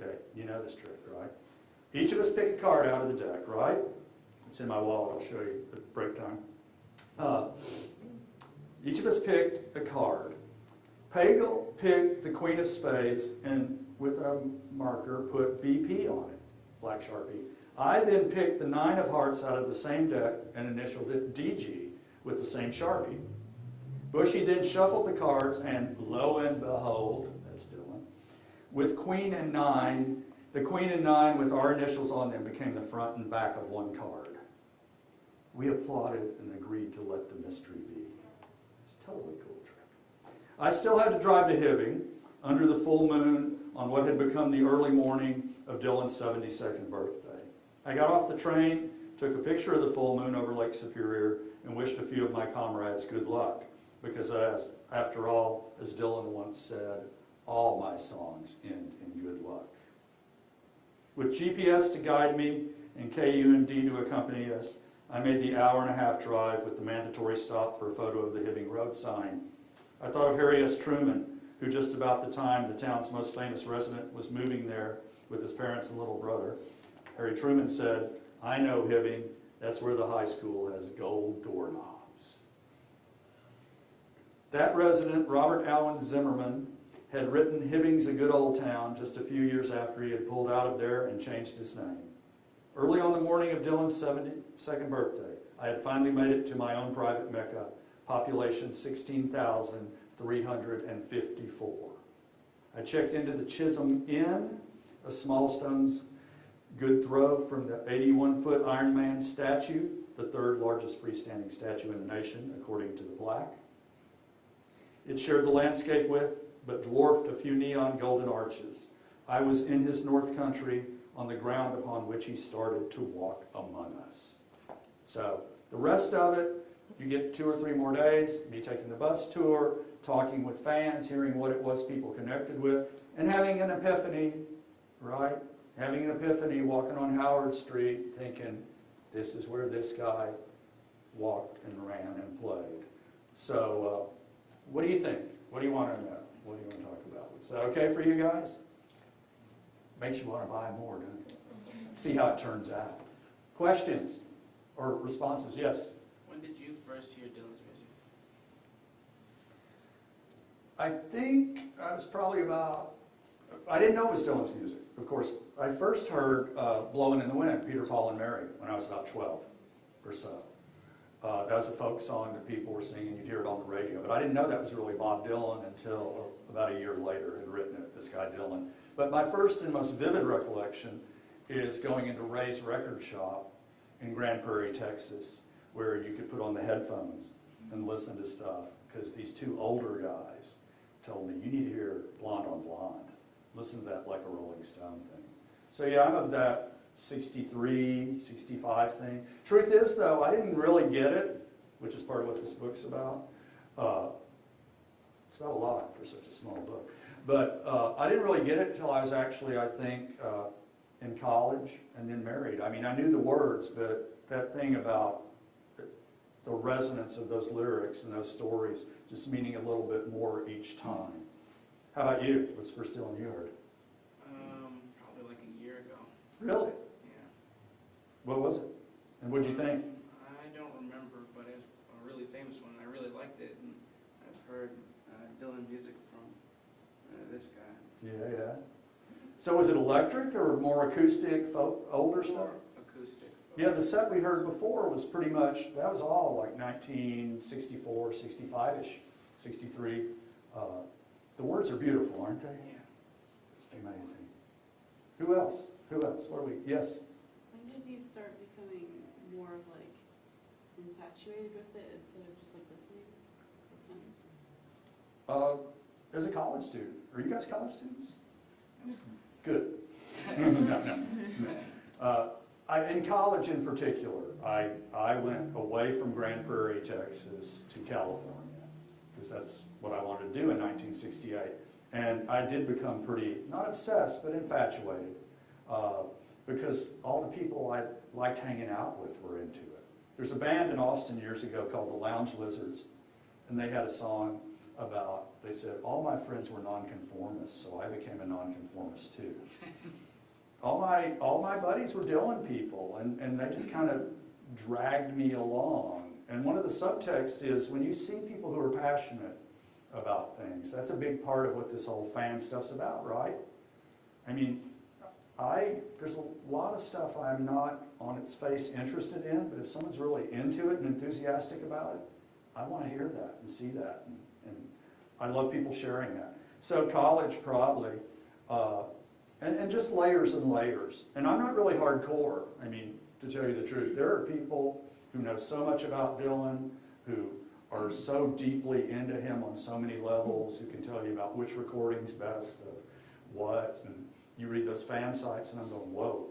Okay, you know this trick, right? Each of us pick a card out of the deck, right? It's in my wallet, I'll show you at break time. Each of us picked a card. Pagel picked the Queen of Spades and with a marker put BP on it, black Sharpie. I then picked the Nine of Hearts out of the same deck and initialed it DG with the same Sharpie. Bushy then shuffled the cards and lo and behold, that's Dylan, with Queen and Nine, the Queen and Nine with our initials on them became the front and back of one card. We applauded and agreed to let the mystery be. It's a totally cool trick. I still had to drive to Hibbing under the full moon on what had become the early morning of Dylan's 72nd birthday. I got off the train, took a picture of the full moon over Lake Superior, and wished a few of my comrades good luck. Because after all, as Dylan once said, all my songs end in good luck. With GPS to guide me and KUMD to accompany us, I made the hour-and-a-half drive with the mandatory stop for a photo of the Hibbing Road sign. I thought of Harry S. Truman, who just about the time the town's most famous resident was moving there with his parents and little brother. Harry Truman said, I know Hibbing, that's where the high school has gold doorknobs. That resident, Robert Allen Zimmerman, had written Hibbing's a Good Old Town just a few years after he had pulled out of there and changed his name. Early on the morning of Dylan's 72nd birthday, I had finally made it to my own private Mecca, population 16,354. I checked into the Chisholm Inn, a small stone's good throw from the 81-foot Iron Man statue, the third largest freestanding statue in the nation, according to the plaque. It shared the landscape with, but dwarfed a few neon golden arches. I was in his north country on the ground upon which he started to walk among us. So the rest of it you get 2 or 3 more days, me taking the bus tour, talking with fans, hearing what it was people connected with, and having an epiphany, right? Having an epiphany walking on Howard Street, thinking, this is where this guy walked and ran and played. So, what do you think? What do you want to know? What do you want to talk about? Is that okay for you guys? Makes you want to buy more, doesn't it? See how it turns out. Questions or responses? Yes? When did you first hear Dylan's music? I think I was probably about, I didn't know it was Dylan's music, of course. I first heard Blowing in the Wind, Peter, Paul, and Mary, when I was about 12 or so. That was a folk song that people were singing. You'd hear it on the radio. But I didn't know that was really Bob Dylan until about a year later had written it, this guy Dylan. But my first and most vivid recollection is going into Ray's record shop in Grand Prairie, Texas, where you could put on the headphones and listen to stuff, because these 2 older guys told me, you need to hear Blonde on Blonde. Listen to that like a Rolling Stone thing. So yeah, I'm of that 63, 65 thing. Truth is, though, I didn't really get it, which is part of what this book's about. It's about a lot for such a small book. But I didn't really get it until I was actually, I think, in college and then married. I mean, I knew the words, but that thing about the resonance of those lyrics and those stories just meaning a little bit more each time. How about you? What's the first Dylan you heard? Probably like a year ago. Really? Yeah. What was it? And what'd you think? I don't remember, but it was a really famous one. I really liked it, and I've heard Dylan music from this guy. Yeah. So was it electric or more acoustic, folk, older stuff? More acoustic. Yeah, the set we heard before was pretty much, that was all like 1964, 65-ish, 63. The words are beautiful, aren't they? Yeah. It's amazing. Who else? Who else? What are we? Yes? When did you start becoming more of like infatuated with it instead of just like listening for fun? As a college student. Are you guys college students? Good. No. In college in particular, I went away from Grand Prairie, Texas to California, because that's what I wanted to do in 1968. And I did become pretty, not obsessed, but infatuated, because all the people I liked hanging out with were into it. There's a band in Austin years ago called the Lounge Lizards, and they had a song about, they said, all my friends were nonconformists, so I became a nonconformist too. All my buddies were Dylan people, and they just kind of dragged me along. And one of the subtexts is when you see people who are passionate about things, that's a big part of what this whole fan stuff's about, right? I mean, there's a lot of stuff I'm not on its face interested in, but if someone's really into it and enthusiastic about it, I want to hear that and see that, and I love people sharing that. So college probably, and just layers and layers. And I'm not really hardcore, I mean, to tell you the truth. There are people who know so much about Dylan, who are so deeply into him on so many levels, who can tell you about which recording's best of what, and you read those fan sites and I'm going, whoa,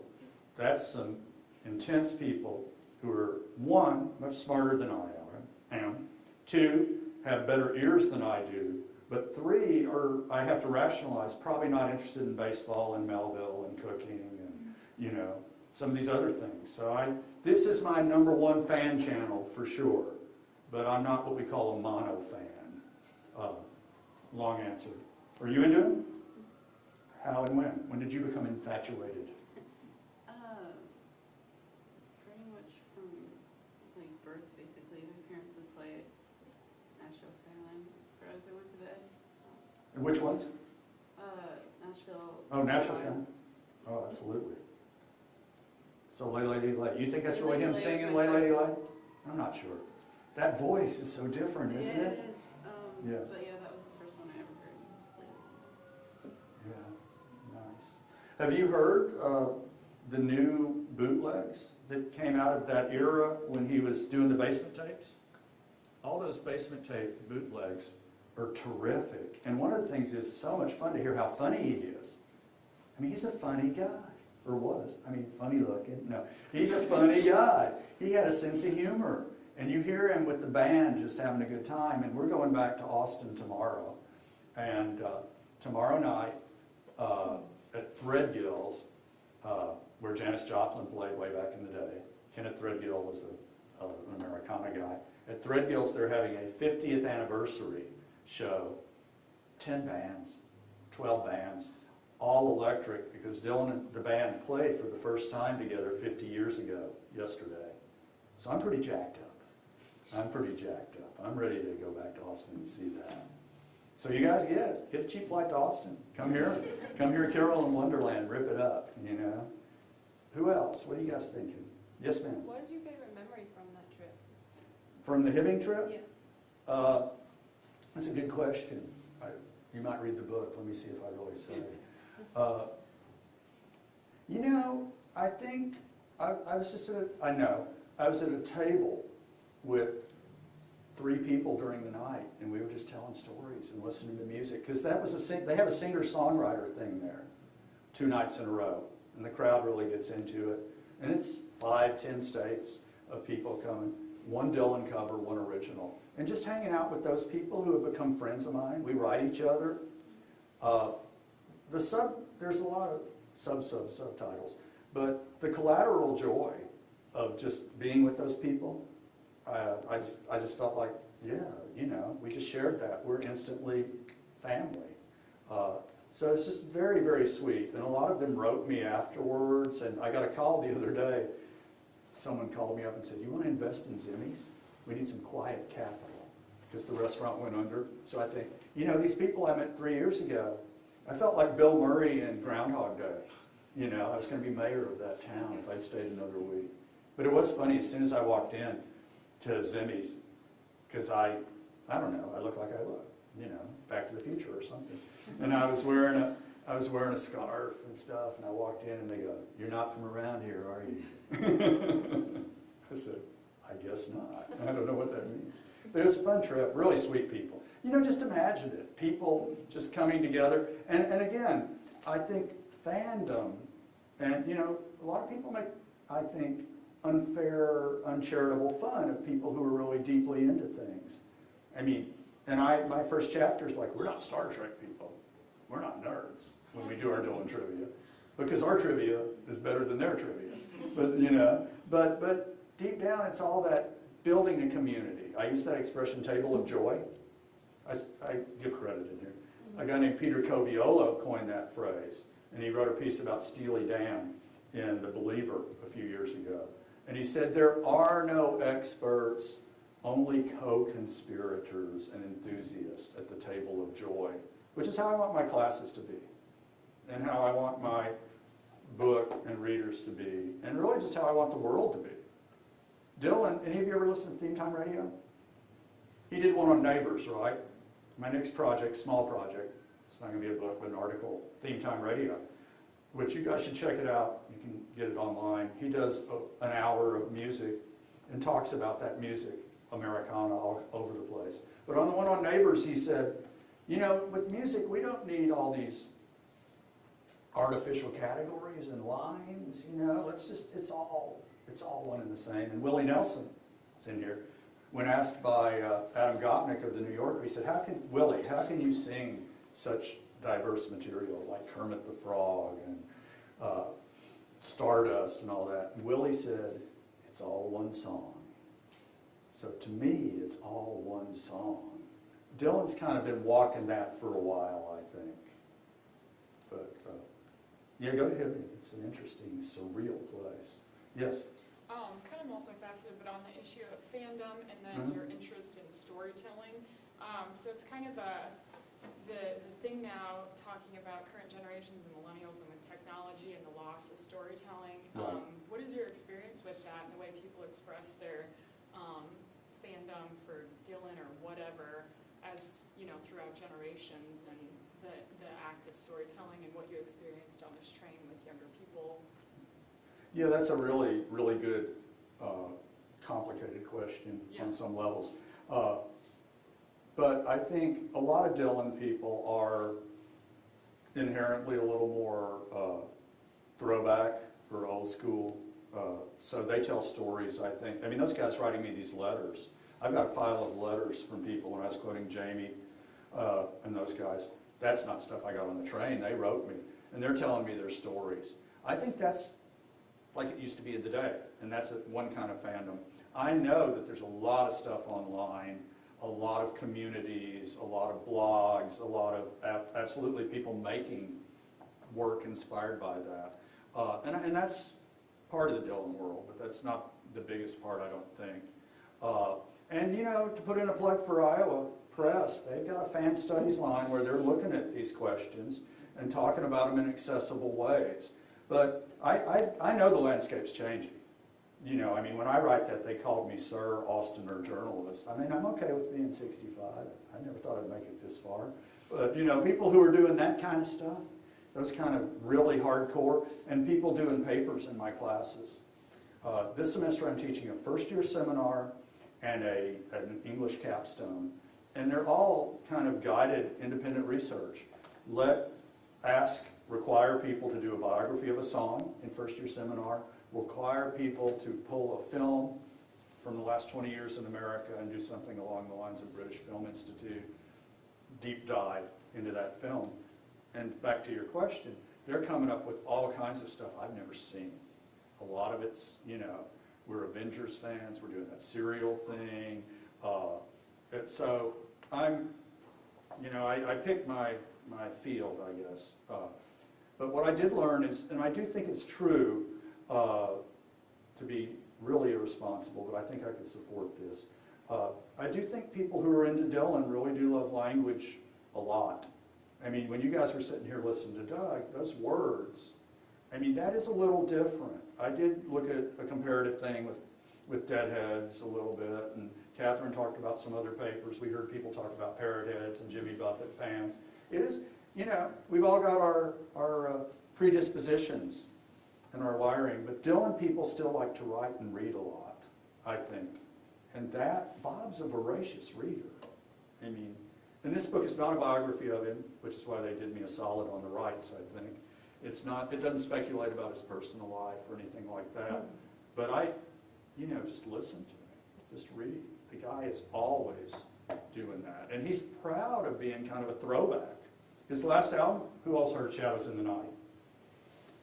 that's some intense people who are, 1, much smarter than I am, 2, have better ears than I do, but 3 are, I have to rationalize, probably not interested in baseball and Melville and cooking and, some of these other things. So this is my #1 fan channel for sure, but I'm not what we call a mono fan. Long answer. Are you into him? How and when? When did you become infatuated? Pretty much from like birth, basically. My parents would play Nashville Skyline as I went to bed. So. And which ones? Nashville. Oh, Nashville Skyline. Oh, absolutely. So Lay Lady Lay. You think that's really him singing Lay Lady Lay? I'm not sure. That voice is so different, isn't it? Yeah, it is. Yeah. But yeah, that was the first one I ever heard. Was Lay Lady Lay. Yeah, nice. Have you heard the new bootlegs that came out of that era when he was doing the basement tapes? All those basement tape bootlegs are terrific. And one of the things is so much fun to hear how funny he is. I mean, he's a funny guy. Or was. I mean, funny looking. No, he's a funny guy. He had a sense of humor. And you hear him with the band just having a good time, and we're going back to Austin tomorrow. And tomorrow night at Threadgill's, where Janis Joplin played way back in the day. Kenneth Threadgill was an Americana guy. At Threadgill's, they're having a 50th anniversary show. 10 bands, 12 bands, all electric, because Dylan and the band played for the first time together 50 years ago, yesterday. So I'm pretty jacked up. I'm ready to go back to Austin and see that. So you guys get a cheap flight to Austin. Come here, Carol in Wonderland, rip it up, you know. Who else? What are you guys thinking? Yes, ma'am. What is your favorite memory from that trip? From the Hibbing trip? Yeah. That's a good question. You might read the book. Let me see if I really say. You know, I think I was at a table with 3 people during the night, and we were just telling stories and listening to music, because they have a singer-songwriter thing there 2 nights in a row, and the crowd really gets into it. And it's 5, 10 states of people coming, 1 Dylan cover, 1 original. And just hanging out with those people who have become friends of mine. We write each other. There's a lot of subtitles, but the collateral joy of just being with those people, I just felt like, yeah, you know, we just shared that. We're instantly family. So it's just very, very sweet. And a lot of them wrote me afterwards, and I got a call the other day. Someone called me up and said, "You want to invest in Zimmy's? We need some quiet capital," because the restaurant went under. So I think, you know, these people I met 3 years ago, I felt like Bill Murray in Groundhog Day. You know, I was going to be mayor of that town if I'd stayed another week. But it was funny, as soon as I walked in to Zimmy's, because I don't know, I look like I look, you know, Back to the Future or something. And I was wearing a scarf and stuff, and I walked in and they go, "You're not from around here, are you?" I said, "I guess not." I don't know what that means. But it was a fun trip, really sweet people. You know, just imagine it. People just coming together. And again, I think fandom, and you know, a lot of people make, I think, unfair, uncharitable fun of people who are really deeply into things. I mean, and my first chapter is like, we're not Star Trek people. We're not nerds when we do our Dylan trivia, because our trivia is better than their trivia. But you know, but deep down, it's all that building a community. I use that expression, table of joy. I give credit in here. A guy named Peter Coviolo coined that phrase, and he wrote a piece about Steely Dan in The Believer a few years ago. And he said, "There are no experts, only co-conspirators and enthusiasts at the table of joy," which is how I want my classes to be, and how I want my book and readers to be, and really just how I want the world to be. Dylan, any of you ever listen to Theme Time Radio? He did one on neighbors, right? My next project, small project, it's not going to be a book, but an article, Theme Time Radio, which you guys should check it out. You can get it online. He does an hour of music and talks about that music, Americana, all over the place. But on the one on neighbors, he said, you know, with music, we don't need all these artificial categories and lines, you know, it's all one and the same. And Willie Nelson is in here. When asked by Adam Gopnik of the New Yorker, he said, how can you sing such diverse material like Kermit the Frog and Stardust and all that? And Willie said, it's all one song. So to me, it's all one song. Dylan's kind of been walking that for a while, I think. But yeah, go to Hibbing. It's an interesting, surreal place. Yes? Kind of multifaceted, but on the issue of fandom and then your interest in storytelling. So it's kind of the thing now, talking about current generations and millennials and with technology and the loss of storytelling. Right. What is your experience with that and the way people express their fandom for Dylan or whatever, as you know, throughout generations, and the act of storytelling and what you experienced on this train with younger people? Yeah, that's a really, really good, complicated question on some levels. But I think a lot of Dylan people are inherently a little more throwback or old school so they tell stories, I think. I mean, those guys writing me these letters. I've got a file of letters from people when I was quoting Jamie and those guys. That's not stuff I got on the train. They wrote me, and they're telling me their stories. I think that's like it used to be in the day, and that's one kind of fandom. I know that there's a lot of stuff online, a lot of communities, a lot of blogs, a lot of absolutely people making work inspired by that. And that's part of the Dylan world, but that's not the biggest part, I don't think. And you know, to put in a plug for Iowa Press, they've got a fan studies line where they're looking at these questions and talking about them in accessible ways. But I know the landscape's changing. You know, I mean, when I write that, they called me Sir Austener journalist. I mean, I'm okay with being 65. I never thought I'd make it this far. But, you know, people who are doing that kind of stuff, those kind of really hardcore, and people doing papers in my classes. This semester I'm teaching a first-year seminar and an English capstone. And they're all kind of guided independent research. Require people to do a biography of a song in first-year seminar, require people to pull a film from the last 20 years in America and do something along the lines of British Film Institute, deep dive into that film. And back to your question, they're coming up with all kinds of stuff I've never seen. A lot of it's, you know, we're Avengers fans, we're doing that serial thing. So I'm, you know, I picked my field, I guess. But what I did learn is, and I do think it's true, to be really irresponsible, but I think I could support this. I do think people who are into Dylan really do love language a lot. I mean, when you guys were sitting here listening to Doug, those words, I mean, that is a little different. I did look at a comparative thing with Deadheads a little bit, and Catherine talked about some other papers. We heard people talk about Parrot Heads and Jimmy Buffett fans. It is, you know, we've all got our predispositions and our wiring, but Dylan people still like to write and read a lot, I think. And that, Bob's a voracious reader. I mean, and this book is not a biography of him, which is why they did me a solid on the rights, I think. It's not, it doesn't speculate about his personal life or anything like that. But you know, just listen to him, just read. The guy is always doing that. And he's proud of being kind of a throwback. His last album, who else heard Shadows in the Night?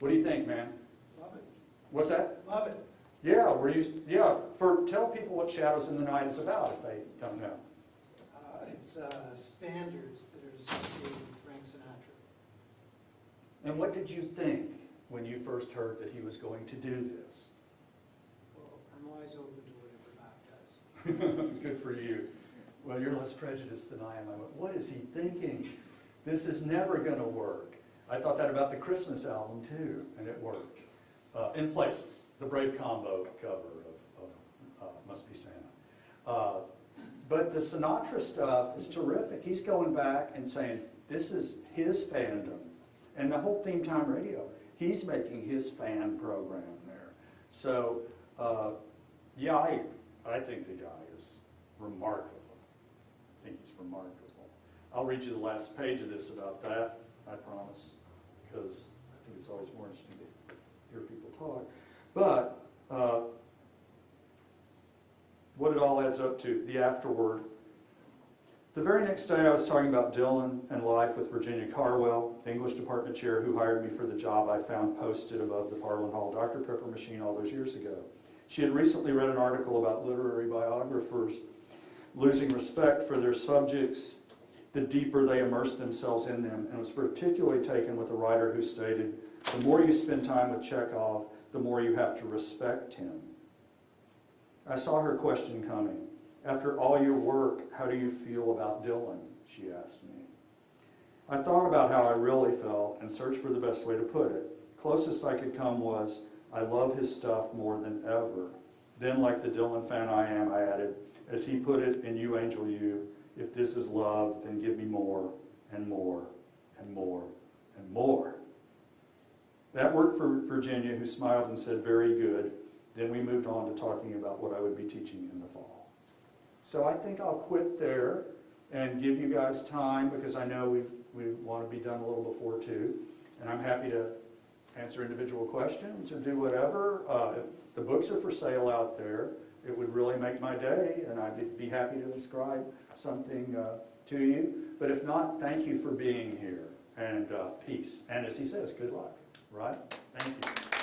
What do you think, man? Love it. What's that? Love it. Yeah, tell people what Shadows in the Night is about if they don't know. It's standards that are associated with Frank Sinatra. And what did you think when you first heard that he was going to do this? Well, I'm always open to whatever Bob does. Good for you. Well, you're less prejudiced than I am. I went, what is he thinking? This is never going to work. I thought that about the Christmas album too, and it worked. In places, the Brave Combo cover of Must Be Santa. But the Sinatra stuff is terrific. He's going back and saying, this is his fandom. And the whole Theme Time Radio, he's making his fan program there. So, yeah, I think the guy is remarkable. I think he's remarkable. I'll read you the last page of this about that, I promise, because I think it's always more interesting to hear people talk. But what it all adds up to, the afterword. The very next day I was talking about Dylan and life with Virginia Carwell, the English department chair who hired me for the job I found posted above the Parlin Hall Dr. Pepper machine all those years ago. She had recently read an article about literary biographers losing respect for their subjects the deeper they immerse themselves in them, and was particularly taken with a writer who stated, the more you spend time with Chekhov, the more you have to respect him. I saw her question coming. After all your work, how do you feel about Dylan? She asked me. I thought about how I really felt and searched for the best way to put it. Closest I could come was, I love his stuff more than ever. Then, like the Dylan fan I am, I added, as he put it in You Angel You, if this is love, then give me more and more and more and more. That worked for Virginia, who smiled and said, very good. Then we moved on to talking about what I would be teaching in the fall. So I think I'll quit there and give you guys time, because I know we want to be done a little before 2. And I'm happy to answer individual questions or do whatever. The books are for sale out there. It would really make my day, and I'd be happy to ascribe something to you. But if not, thank you for being here, and peace. And as he says, good luck, right? Thank you.